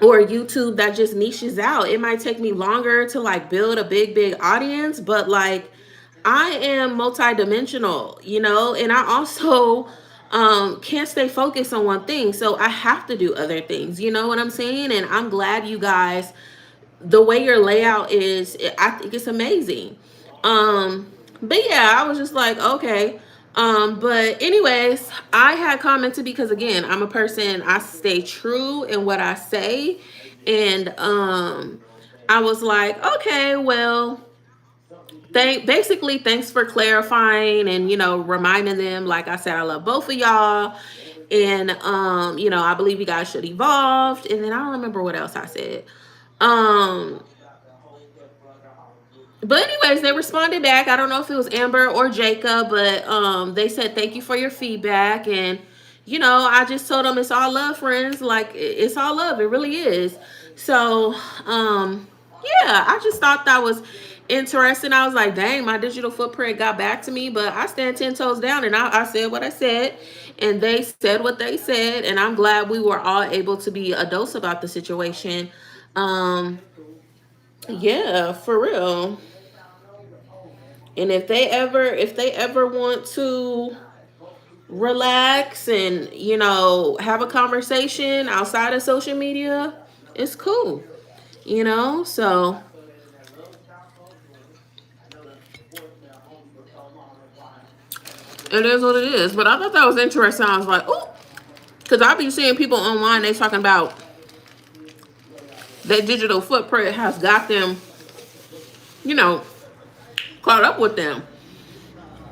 Speaker 1: or YouTube that just niches out. It might take me longer to like build a big audience, but like I am multidimensional, and I also can't stay focused on one thing. So I have to do other things. You know what I'm saying? And I'm glad you guys, the way your layout is, I think it's amazing. But yeah, I was just like, okay. But anyways, I had commented because again, I'm a person, I stay true in what I say. And I was like, okay, well, thanks for clarifying and reminding them, like I said, I love both of y'all. And I believe you guys should evolve. And then I don't remember what else I said. But anyways, they responded back. I don't know if it was Amber or Jacob, but they said thank you for your feedback. And I just told them it's all love, friends. Like it's all love. It really is. So yeah, I just thought that was interesting. I was like, dang, my digital footprint got back to me, but I stand 10 toes down, and I said what I said, and they said what they said, and I'm glad we were all able to be adults about the situation. Um, yeah, for real. And if they ever want to relax and, have a conversation outside of social media, it's cool. So it is what it is. But I thought that was interesting. I was like, oh, because I be seeing people online, they talking about that digital footprint has got them, you know, caught up with them.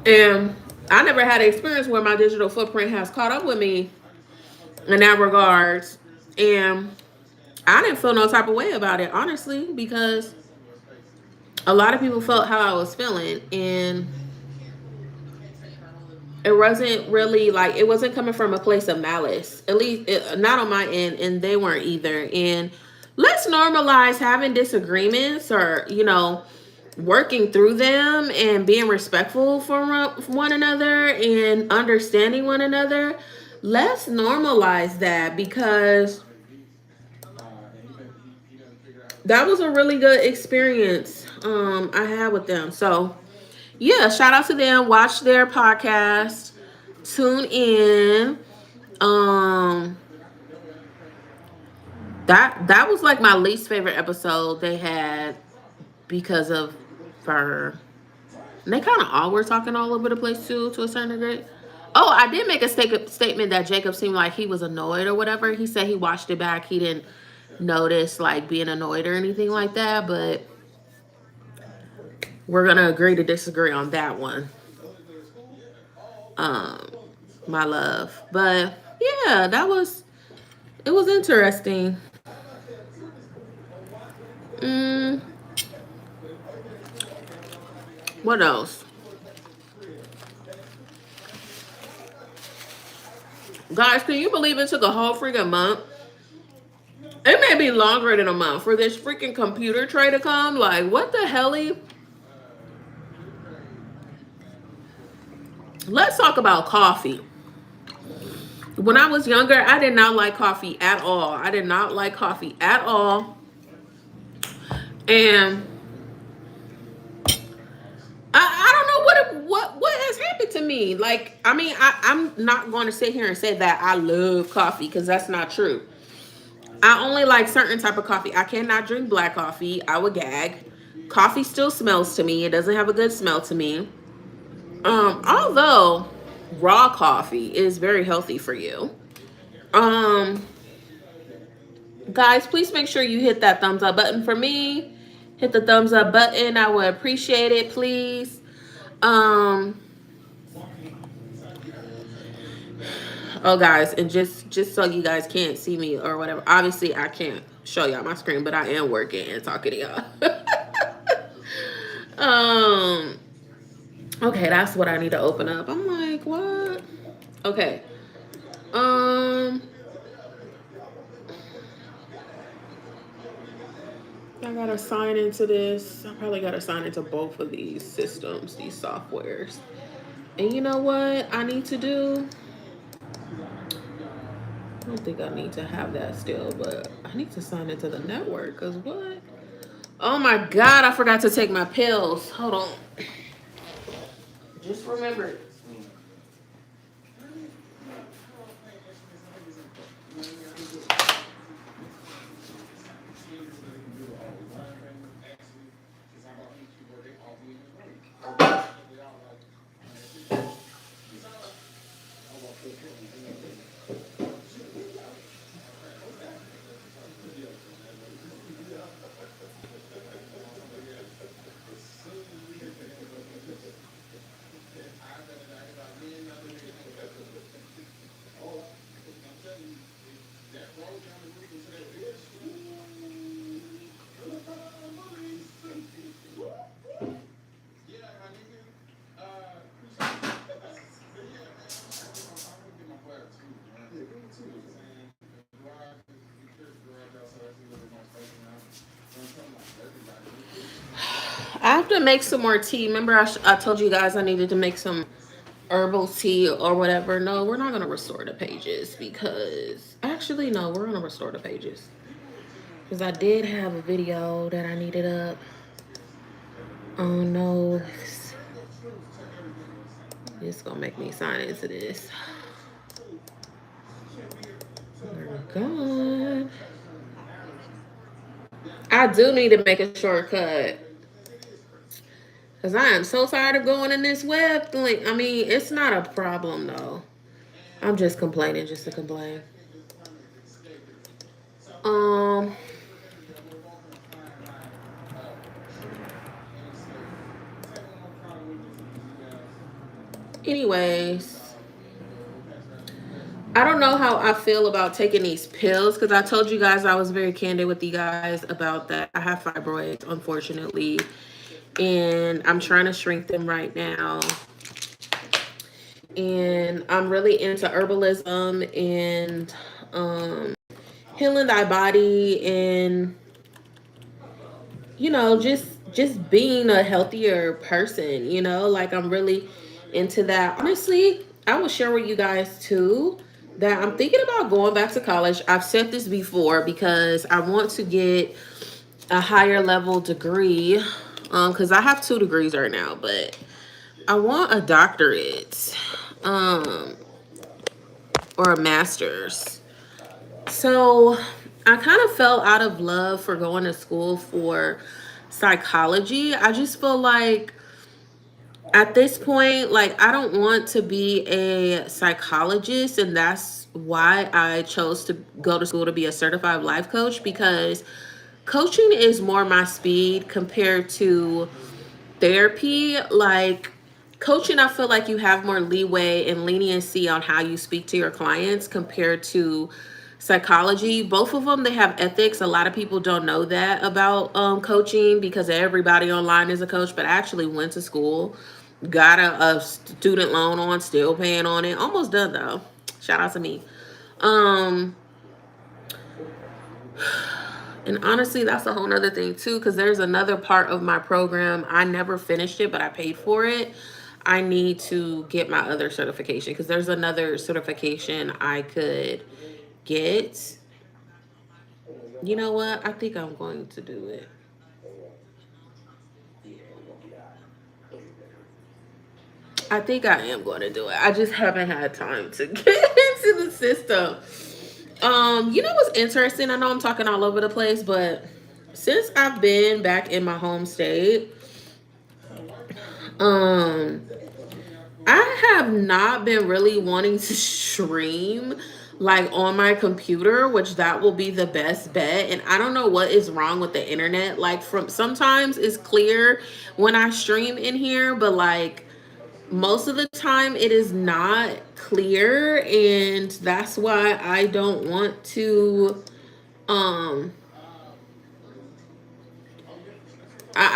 Speaker 1: And I never had an experience where my digital footprint has caught up with me in that regards. And I didn't feel no type of way about it, honestly, because a lot of people felt how I was feeling. And it wasn't really like, it wasn't coming from a place of malice, at least not on my end, and they weren't either. And let's normalize having disagreements, or working through them and being respectful for one another and understanding one another. Let's normalize that, because that was a really good experience I had with them. So yeah, shout out to them. Watch their podcast. Tune in. Um, that was like my least favorite episode they had because of her. And they kind of all were talking all over the place too, to a certain degree. Oh, I did make a statement that Jacob seemed like he was annoyed or whatever. He said he watched it back. He didn't notice like being annoyed or anything like that. But we're gonna agree to disagree on that one. Um, my love. But yeah, it was interesting. Mm, what else? Guys, can you believe it took a whole freaking month? It may be longer than a month for this freaking computer tray to come. Like, what the hell? Let's talk about coffee. When I was younger, I did not like coffee at all. I did not like coffee at all. And I don't know what has happened to me. Like, I mean, I'm not going to sit here and say that I love coffee, because that's not true. I only like certain type of coffee. I cannot drink black coffee. I would gag. Coffee still smells to me. It doesn't have a good smell to me. Although raw coffee is very healthy for you. Um, guys, please make sure you hit that thumbs up button for me. Hit the thumbs up button. I would appreciate it, please. Um, oh, guys, and just so you guys can't see me or whatever. Obviously, I can't show y'all my screen, but I am working and talking to y'all. Okay, that's what I need to open up. I'm like, what? Okay. I gotta sign into this. I probably gotta sign into both of these systems, these softwares. And you know what I need to do? I don't think I need to have that still, but I need to sign into the network, because what? Oh my God, I forgot to take my pills. Hold on. Just remember. I have to make some more tea. Remember, I told you guys I needed to make some herbal tea or whatever. No, we're not going to restore the pages because... Actually, no, we're going to restore the pages. Because I did have a video that I needed up. Oh, no. It's going to make me sign into this. God. I do need to make a shortcut. Because I am so tired of going in this web link. I mean, it's not a problem, though. I'm just complaining just to complain. Anyways, I don't know how I feel about taking these pills because I told you guys I was very candid with you guys about that. I have fibroids, unfortunately, and I'm trying to shrink them right now. And I'm really into herbalism and healing thy body and, you know, just being a healthier person, you know, like I'm really into that. Honestly, I will share with you guys too that I'm thinking about going back to college. I've said this before because I want to get a higher level degree because I have 2 degrees right now, but I want a doctorate or a master's. So I kind of fell out of love for going to school for psychology. I just feel like at this point, like I don't want to be a psychologist, and that's why I chose to go to school to be a certified life coach because coaching is more my speed compared to therapy. Like coaching, I feel like you have more leeway and leniency on how you speak to your clients compared to psychology. Both of them, they have ethics. A lot of people don't know that about coaching because everybody online is a coach, but I actually went to school, got a student loan on, still paying on it. Almost done though. Shout out to me. And honestly, that's a whole nother thing too, because there's another part of my program. I never finished it, but I paid for it. I need to get my other certification because there's another certification I could get. You know what? I think I'm going to do it. I think I am going to do it. I just haven't had time to get into the system. You know what's interesting? I know I'm talking all over the place, but since I've been back in my home state, I have not been really wanting to stream like on my computer, which that will be the best bet. And I don't know what is wrong with the internet. Like from sometimes it's clear when I stream in here, but like most of the time it is not clear, and that's why I don't want to I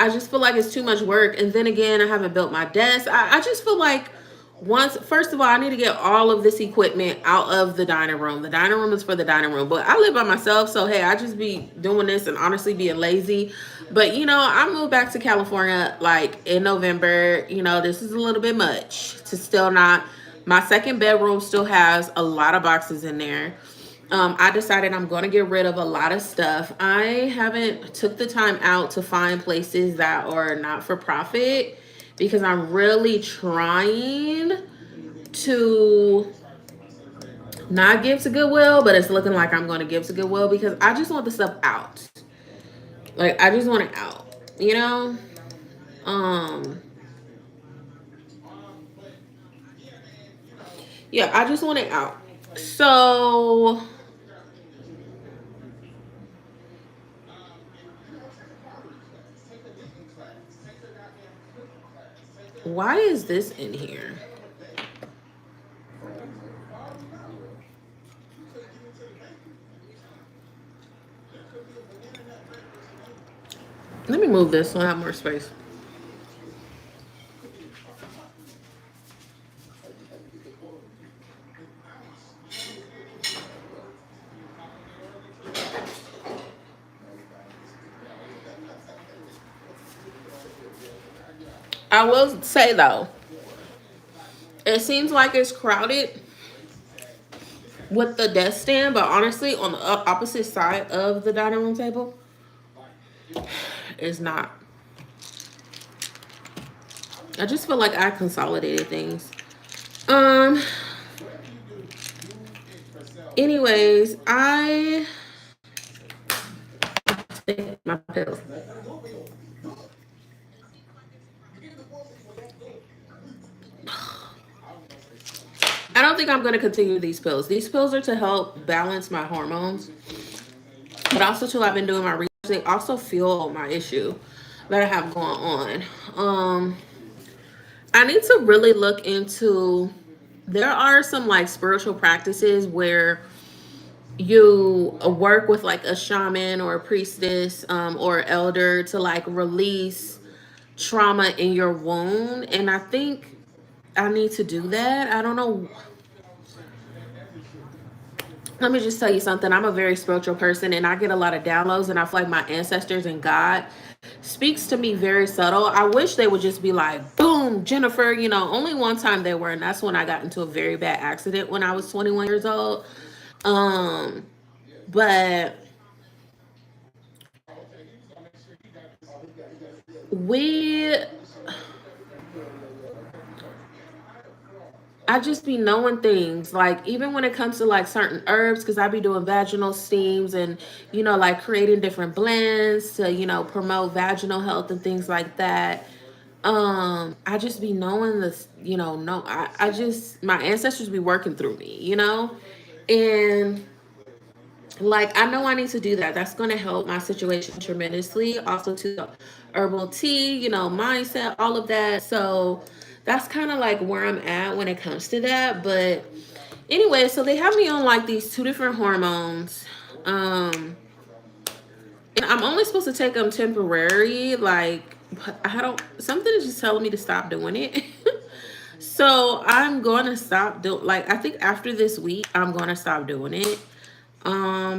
Speaker 1: just feel like it's too much work. And then again, I haven't built my desk. I just feel like first of all, I need to get all of this equipment out of the dining room. The dining room is for the dining room. But I live by myself, so hey, I just be doing this and honestly being lazy. But you know, I moved back to California like in November. You know, this is a little bit much to still not. My second bedroom still has a lot of boxes in there. I decided I'm going to get rid of a lot of stuff. I haven't took the time out to find places that are not for profit because I'm really trying to not give to Goodwill, but it's looking like I'm going to give to Goodwill because I just want the stuff out. Like I just want it out, you know? Yeah, I just want it out. So why is this in here? Let me move this so I have more space. I will say though, it seems like it's crowded with the desk stand, but honestly, on the opposite side of the dining room table, it's not. I just feel like I consolidated things. Um. Anyways, I take my pills. I don't think I'm going to continue these pills. These pills are to help balance my hormones, but also too, I've been doing my research. They also fuel my issue that I have going on. I need to really look into. There are some like spiritual practices where you work with like a shaman or a priestess or elder to like release trauma in your wound, and I think I need to do that. I don't know. Let me just tell you something. I'm a very spiritual person and I get a lot of downloads, and I feel like my ancestors and God speaks to me very subtle. I wish they would just be like, boom, Jennifer. Only one time they were, and that's when I got into a very bad accident when I was 21 years old. Um, but we I just be knowing things, like even when it comes to like certain herbs, because I be doing vaginal steams and like creating different blends to promote vaginal health and things like that. I just be knowing this, no, I just, my ancestors be working through me, and like I know I need to do that. That's going to help my situation tremendously. Also to herbal tea, mindset, all of that. So that's kind of like where I'm at when it comes to that. But anyway, so they have me on like these two different hormones. And I'm only supposed to take them temporary. Like I don't, something is just telling me to stop doing it. So I'm going to stop doing, like, I think after this week I'm going to stop doing it.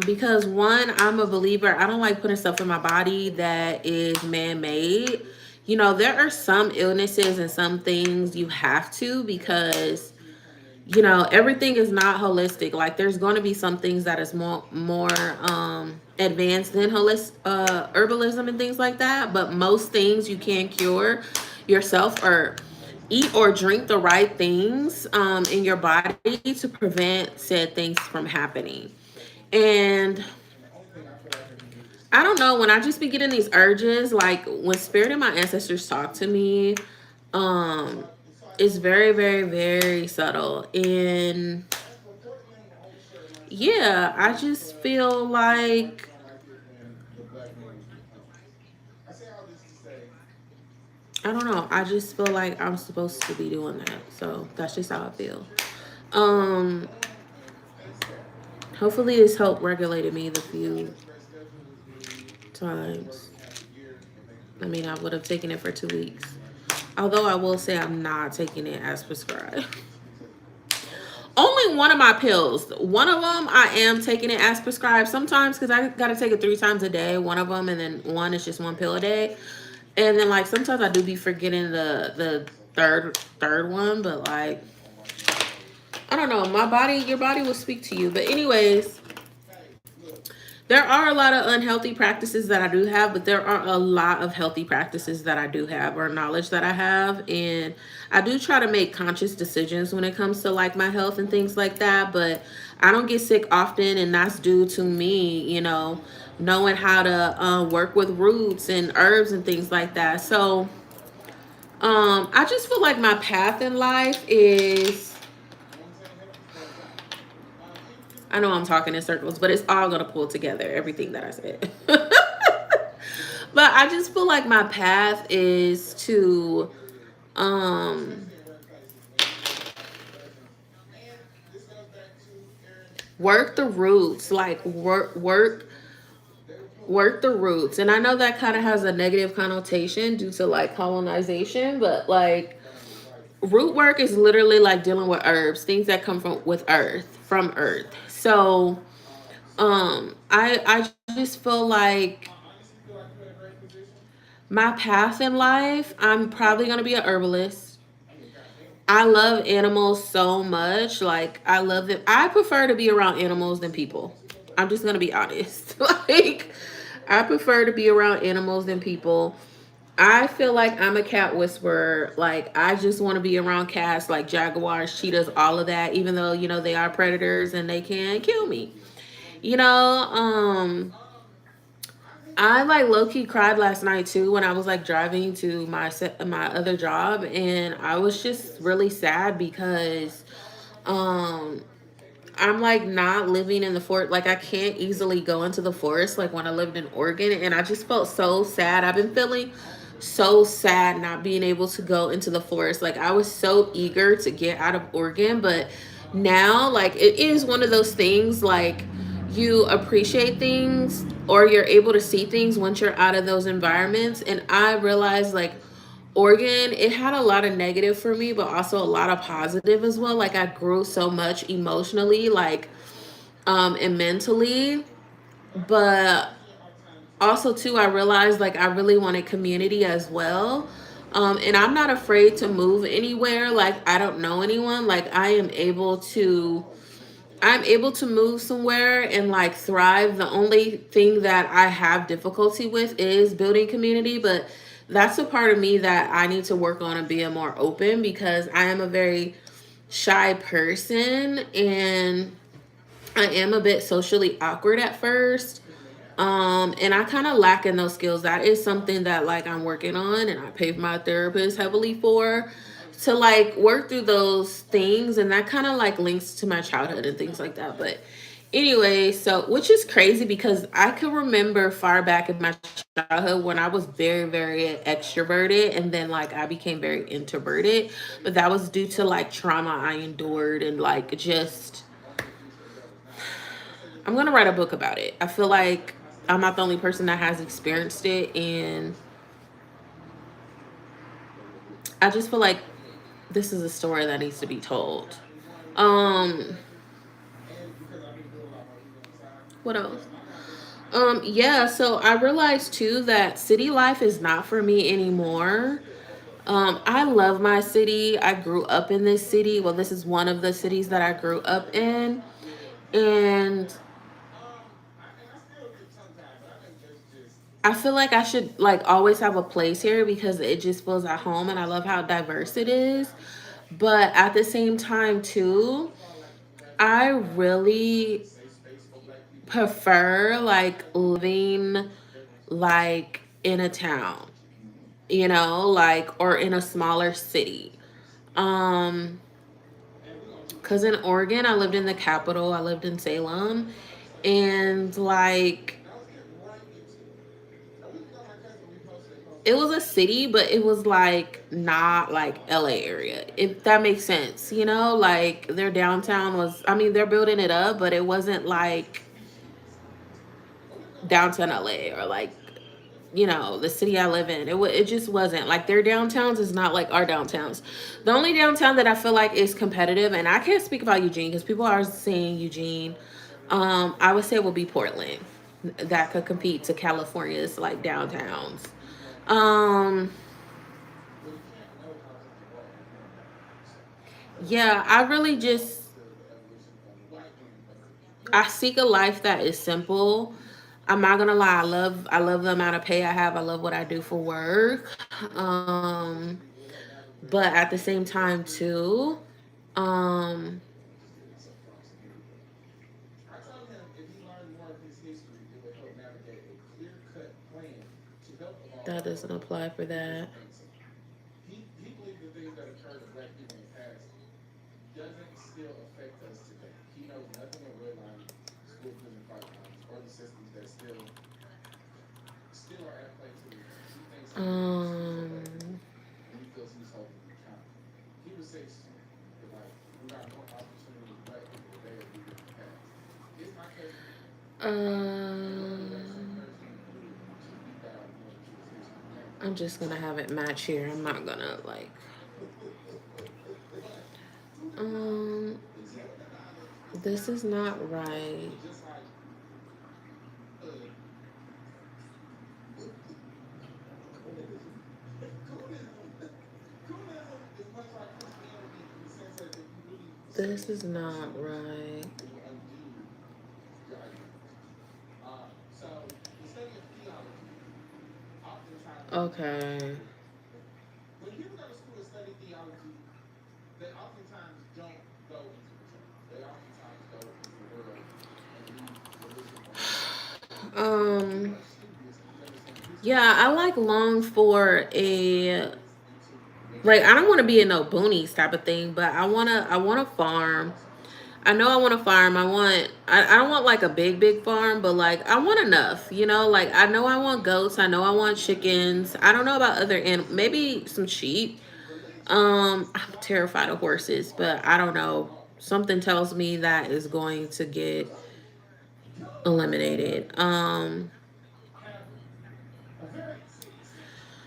Speaker 1: Because one, I'm a believer. I don't like putting stuff in my body that is man-made. There are some illnesses and some things you have to, because everything is not holistic. Like there's going to be some things that is more advanced than holistic herbalism and things like that, but most things you can cure yourself, or eat or drink the right things in your body to prevent said things from happening. And I don't know, when I just be getting these urges, like when spirit and my ancestors talk to me, um, it's very, very, very subtle. And yeah, I just feel like, I don't know, I just feel like I'm supposed to be doing that. So that's just how I feel. Um, Hopefully this helped regulated me the few times. I mean, I would have taken it for 2 weeks. Although I will say I'm not taking it as prescribed. Only one of my pills. One of them I am taking it as prescribed sometimes, because I got to take it 3 times a day. One of them, and then one is just one pill a day. And then like sometimes I do be forgetting the third one, but like I don't know. Your body will speak to you. But anyways, there are a lot of unhealthy practices that I do have, but there are a lot of healthy practices that I do have, or knowledge that I have. And I do try to make conscious decisions when it comes to like my health and things like that. But I don't get sick often, and that's due to me, knowing how to work with roots and herbs and things like that. So I just feel like my path in life is, I know I'm talking in circles, but it's all going to pull together everything that I said. But I just feel like my path is to um, work the roots, like work the roots. And I know that kind of has a negative connotation due to like colonization, but like root work is literally like dealing with herbs, things that come from earth. So I just feel like My path in life, I'm probably going to be a herbalist. I love animals so much. Like, I love them. I prefer to be around animals than people. I'm just going to be honest. Like, I prefer to be around animals than people. I feel like I'm a cat whisperer. Like, I just want to be around cats, like jaguars, cheetahs, all of that, even though, they are predators and they can kill me. You know, I like low key cried last night too when I was like driving to my other job, and I was just really sad because um I'm like not living in the fort. Like, I can't easily go into the forest like when I lived in Oregon, and I just felt so sad. I've been feeling so sad not being able to go into the forest. Like, I was so eager to get out of Oregon, but now like it is one of those things, like, you appreciate things or you're able to see things once you're out of those environments. And I realized, like, Oregon, it had a lot of negative for me, but also a lot of positive as well. Like, I grew so much emotionally, like, and mentally. But also too, I realized like I really wanted community as well. And I'm not afraid to move anywhere. Like, I don't know anyone. Like, I'm able to move somewhere and like thrive. The only thing that I have difficulty with is building community, but that's a part of me that I need to work on and being more open, because I am a very shy person and I am a bit socially awkward at first. And I kind of lack in those skills. That is something that like I'm working on, and I pay my therapist heavily for, to like work through those things, and that kind of like links to my childhood and things like that. But anyway, so, which is crazy because I can remember far back in my childhood when I was very, very extroverted, and then like I became very introverted, but that was due to like trauma I endured, and like just, I'm gonna write a book about it. I feel like I'm not the only person that has experienced it, and I just feel like this is a story that needs to be told. Um, what else? Yeah, so I realized too that city life is not for me anymore. I love my city. I grew up in this city. Well, this is one of the cities that I grew up in. And I feel like I should like always have a place here because it just feels at home, and I love how diverse it is. But at the same time too, I really prefer like living like in a town, like, or in a smaller city. Um cuz in Oregon, I lived in the capital. I lived in Salem, and like it was a city, but it was like not like LA area, if that makes sense. Like, their downtown was, I mean, they're building it up, but it wasn't like downtown LA, or like, the city I live in. It just wasn't like their downtowns is not like our downtowns. The only downtown that I feel like is competitive, and I can't speak about Eugene because people are saying Eugene, I would say would be Portland, that could compete to California's like downtowns. um yeah, I really just, I seek a life that is simple. I'm not gonna lie, I love the amount of pay I have. I love what I do for work. But at the same time too, um
Speaker 2: I told him if he learned more of his history, it would help navigate a clear-cut plan to help evolve
Speaker 1: that
Speaker 2: our
Speaker 1: doesn't
Speaker 2: world
Speaker 1: apply for
Speaker 2: in
Speaker 1: that.
Speaker 2: different places. He believed the things that occurred to black people in the past doesn't still affect us today. He knows nothing of redlining, school prison pipelines, or the systems that still are at play today. He thinks he can make change today,
Speaker 1: um
Speaker 2: and he feels he's holding them accountable. He would say, like, we got more opportunity as black people today as we did in the past. Is my cousin here? And what direction
Speaker 1: um
Speaker 2: encourage him to deep dive more into his history?
Speaker 1: I'm just gonna have it match here. I'm not gonna like,
Speaker 2: But
Speaker 1: um
Speaker 2: examine the knowledge is
Speaker 1: this
Speaker 2: not
Speaker 1: is not
Speaker 2: inevitable.
Speaker 1: right.
Speaker 2: But just like uh,
Speaker 1: This is not right.
Speaker 2: So the study of theology, oftentimes,
Speaker 1: Okay.
Speaker 2: when people go to school and study theology, they oftentimes don't go into the church. They oftentimes go into the world and leave religion behind.
Speaker 1: Um.
Speaker 2: Are studious, you understand history,
Speaker 1: Yeah, I like long for a
Speaker 2: into
Speaker 1: like
Speaker 2: religion.
Speaker 1: I don't want to be in no boonies type of thing, but I want to farm. I know I want to farm. I don't want like a big farm, but like I want enough, like I know I want goats, I know I want chickens. I don't know about other animals, maybe some sheep. I'm terrified of horses, but I don't know. Something tells me that is going to get eliminated.
Speaker 2: Have a very serious nature.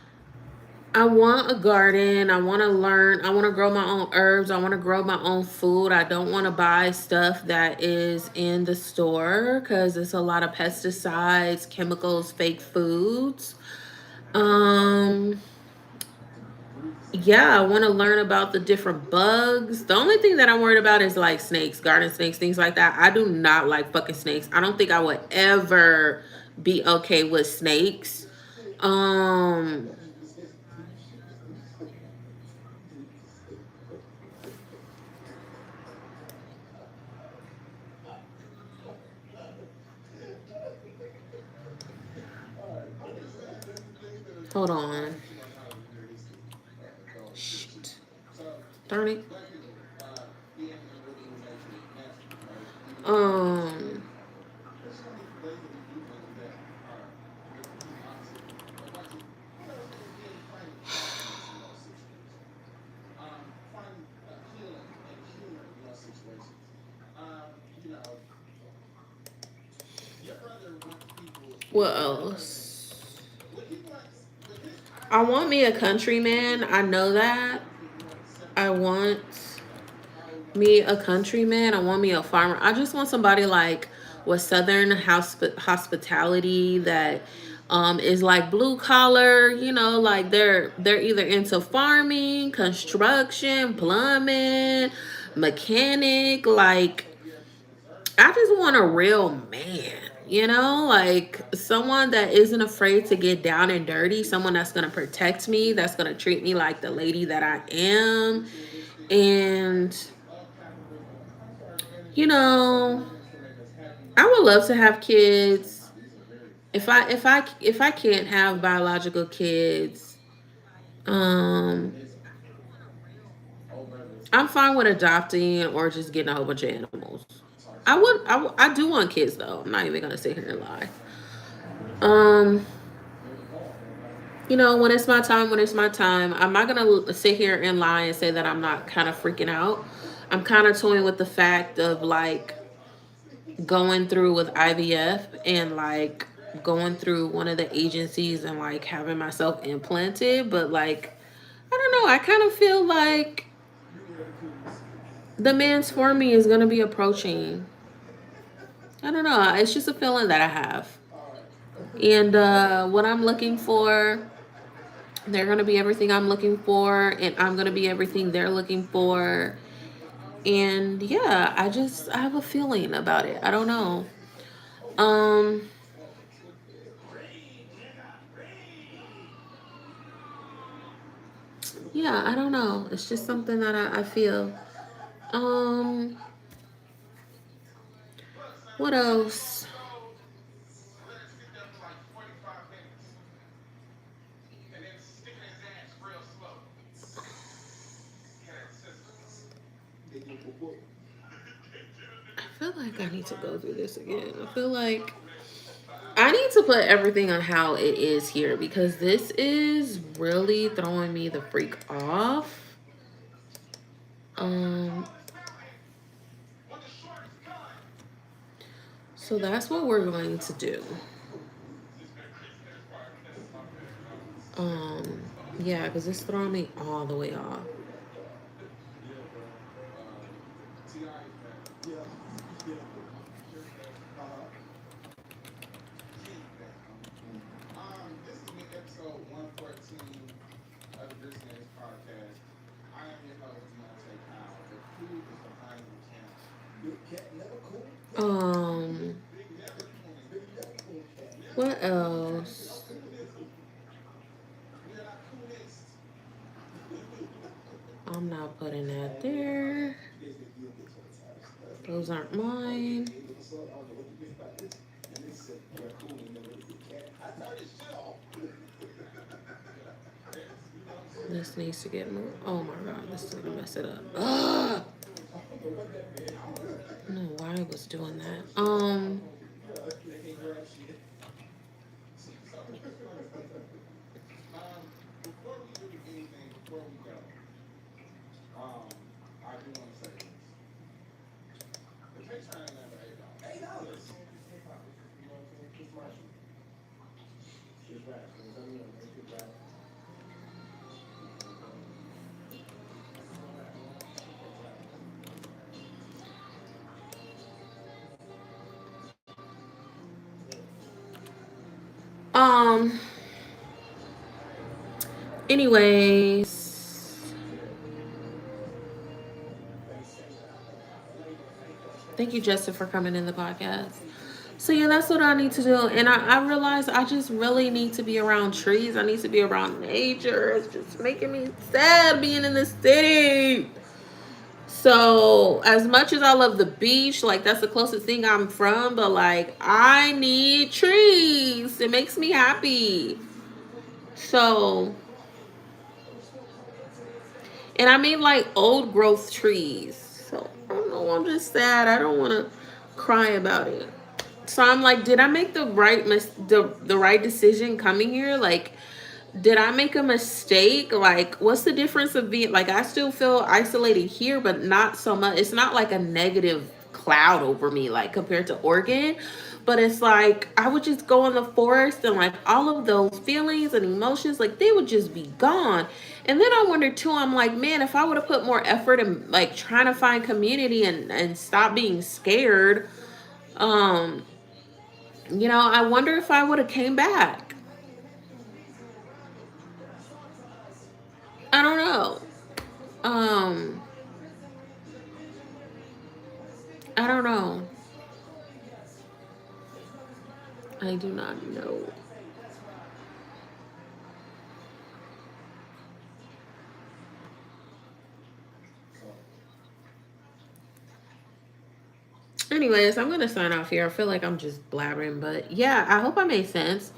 Speaker 1: I want a garden. I want to learn. I want to grow my own herbs. I want to grow my own food. I don't want to buy stuff that is in the store because it's a lot of pesticides, chemicals, fake foods. Um, yeah, I want to learn about the different bugs. The only thing that I'm worried about is like snakes, garden snakes, things like that. I do not like fucking snakes. I don't think I would ever be okay with snakes. Um, hold on. Shit.
Speaker 2: So,
Speaker 1: Darn it.
Speaker 2: black people, being in a really nature naturally, right? Even though we are
Speaker 1: Um,
Speaker 2: studying, there's so many ways that we do things that are the complete opposite of white people. What else in finding happiness in those situations? Find healing and humor in those situations. You know, your brother wants people.
Speaker 1: what
Speaker 2: Your brother,
Speaker 1: else?
Speaker 2: what he wants with his
Speaker 1: I want me a
Speaker 2: ideology,
Speaker 1: countryman. I know that.
Speaker 2: he wants
Speaker 1: I
Speaker 2: separation.
Speaker 1: want
Speaker 2: How are we going to
Speaker 1: me
Speaker 2: do
Speaker 1: a
Speaker 2: this?
Speaker 1: countryman. I want me a farmer. I just want somebody like with southern hospitality that is like blue collar, like they're either into farming, construction, plumbing, mechanic, like I just want a real man, like someone that isn't afraid to get down and dirty, someone that's going to protect me, that's going to treat me like the lady that I am. And,
Speaker 2: Of capitalism comes our advantage
Speaker 1: you
Speaker 2: and also
Speaker 1: know,
Speaker 2: things to make us happy,
Speaker 1: I would love to have
Speaker 2: but at the same
Speaker 1: kids.
Speaker 2: time, these are very
Speaker 1: If I if
Speaker 2: fundamental
Speaker 1: I if I can't have biological kids, um
Speaker 2: listen. Oh, brother,
Speaker 1: I'm fine with adopting or just getting a whole bunch of animals.
Speaker 2: talk to
Speaker 1: I
Speaker 2: me.
Speaker 1: would I do want kids though. I'm not even going to sit here and lie. Um when it's my time, when it's my time, I'm not gonna sit here and lie and say that I'm not kind of freaking out. I'm kind of toying with the fact of like going through with IVF and like going through one of the agencies and like having myself implanted, but like I don't know, I kind of feel like the man's for me is gonna be approaching. I don't know. It's just a feeling that I have. And what I'm looking for, they're going to be everything I'm looking for, and I'm going to be everything they're looking for. And yeah, I have a feeling about it. I don't know. Um, yeah, I don't know. It's just something that I feel. Um,
Speaker 2: Look, son,
Speaker 1: what
Speaker 2: put this on
Speaker 1: else?
Speaker 2: the stove and let it sit there for like 45 minutes. And then stick it in his ass real slow. Get that sizzle.
Speaker 1: I feel like I need to go through this again. I feel like I need to put everything on how it is here because this is really throwing me the freak off. Um,
Speaker 2: When the shortest gun.
Speaker 1: so that's what we're going to do.
Speaker 2: This been a crazy ass podcast. My bad, y'all.
Speaker 1: Um, yeah, because it's throwing me all the way off.
Speaker 2: Yeah, bro. Ti is back. Yeah. Chris back. King back. This has been episode 114 of the Jst Us Podcast. I am your host, Deontay Powell. The food is behind
Speaker 1: Um, what else? I'm not putting that there. Those aren't mine. This needs to get moved. Oh my god, this is gonna mess it up. Ugh! I don't know why I was doing that.
Speaker 2: Before we do anything, before we go, I do want to say this. The Patreon ain't nothing but $8. $8. You know what I'm saying? It's Marshall. It's rap. It's rap.
Speaker 1: Um. Anyways, thank you, Justin, for coming in the podcast. So yeah, that's what I need to do. And I realize I just really need to be around trees. I need to be around nature. It's just making me sad being in the city. So as much as I love the beach, like that's the closest thing I'm from, but like I need trees. It makes me happy. So, and I mean like old growth trees. So I don't know. I'm just sad. I don't want to cry about it. So I'm like, did I make the right decision coming here? Like, did I make a mistake? Like, what's the difference of being like I still feel isolated here, but not so much. It's not like a negative cloud over me, like compared to Oregon. But it's like I would just go in the forest and like all of those feelings and emotions, like they would just be gone. And then I wonder too, I'm like, man, if I would have put more effort in like trying to find community and stop being scared, um, I wonder if I would have came back. I don't know. Um, I don't know. I do not know. Anyways, I'm gonna sign off here. I feel like I'm just blabbering, but yeah, I hope I made sense.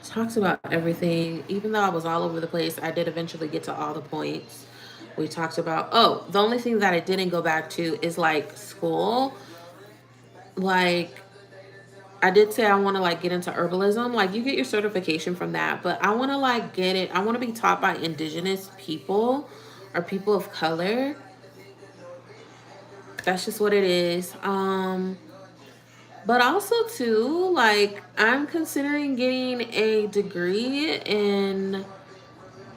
Speaker 1: Talks about everything. Even though I was all over the place, I did eventually get to all the points. We talked about, oh, the only thing that I didn't go back to is like school. Like, I did say I want to like get into herbalism. Like, you get your certification from that, but I want to like get it. I want to be taught by indigenous people or people of color. That's just what it is. But also too, like I'm considering getting a degree in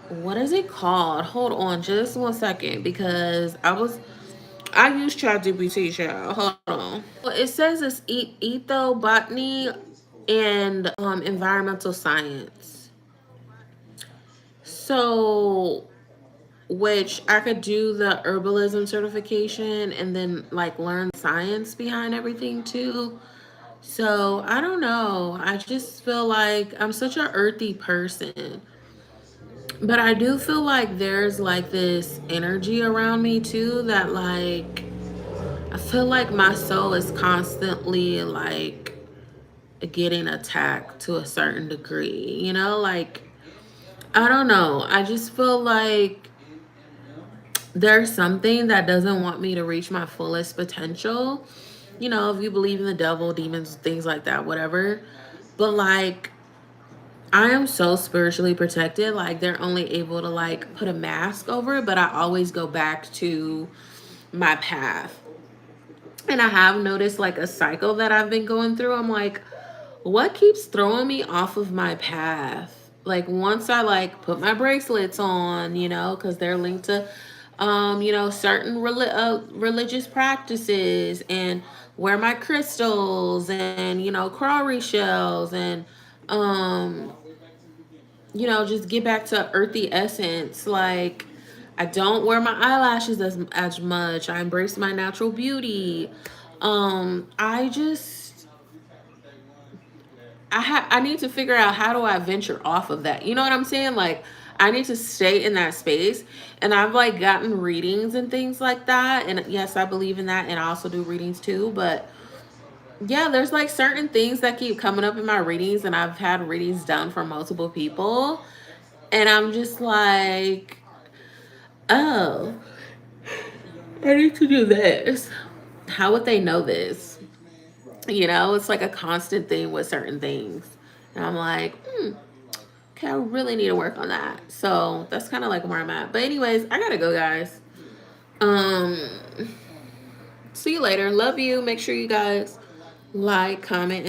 Speaker 1: what is it called? Hold on just 1 second because I use ChatGPT, child. Hold on. Well, it says it's ethobotany and environmental science. So which I could do the herbalism certification and then like learn science behind everything too. So I don't know. I just feel like I'm such an earthy person. But I do feel like there's like this energy around me too that like I feel like my soul is constantly like getting attacked to a certain degree, like I don't know. I just feel like there's something that doesn't want me to reach my fullest potential. If you believe in the devil, demons, things like that, whatever. But like I am so spiritually protected. Like they're only able to like put a mask over it, but I always go back to my path. And I have noticed like a cycle that I've been going through. I'm like, what keeps throwing me off of my path? Like once I like put my bracelets on, because they're linked to certain religious practices and wear my crystals and crawlery shells and just get back to earthy essence. Like I don't wear my eyelashes as much. I embrace my natural beauty. I just I need to figure out how do I venture off of that. You know what I'm saying? Like I need to stay in that space. And I've like gotten readings and things like that. And yes, I believe in that. And I also do readings too. But yeah, there's like certain things that keep coming up in my readings. And I've had readings done for multiple people. And I'm just like, oh, I need to do this. How would they know this? You know, it's like a constant thing with certain things. And I'm like, okay, I really need to work on that. So that's kind of like where I'm at. But anyways, I gotta go, guys. Um, See you later. Love you. Make sure you guys like, comment, and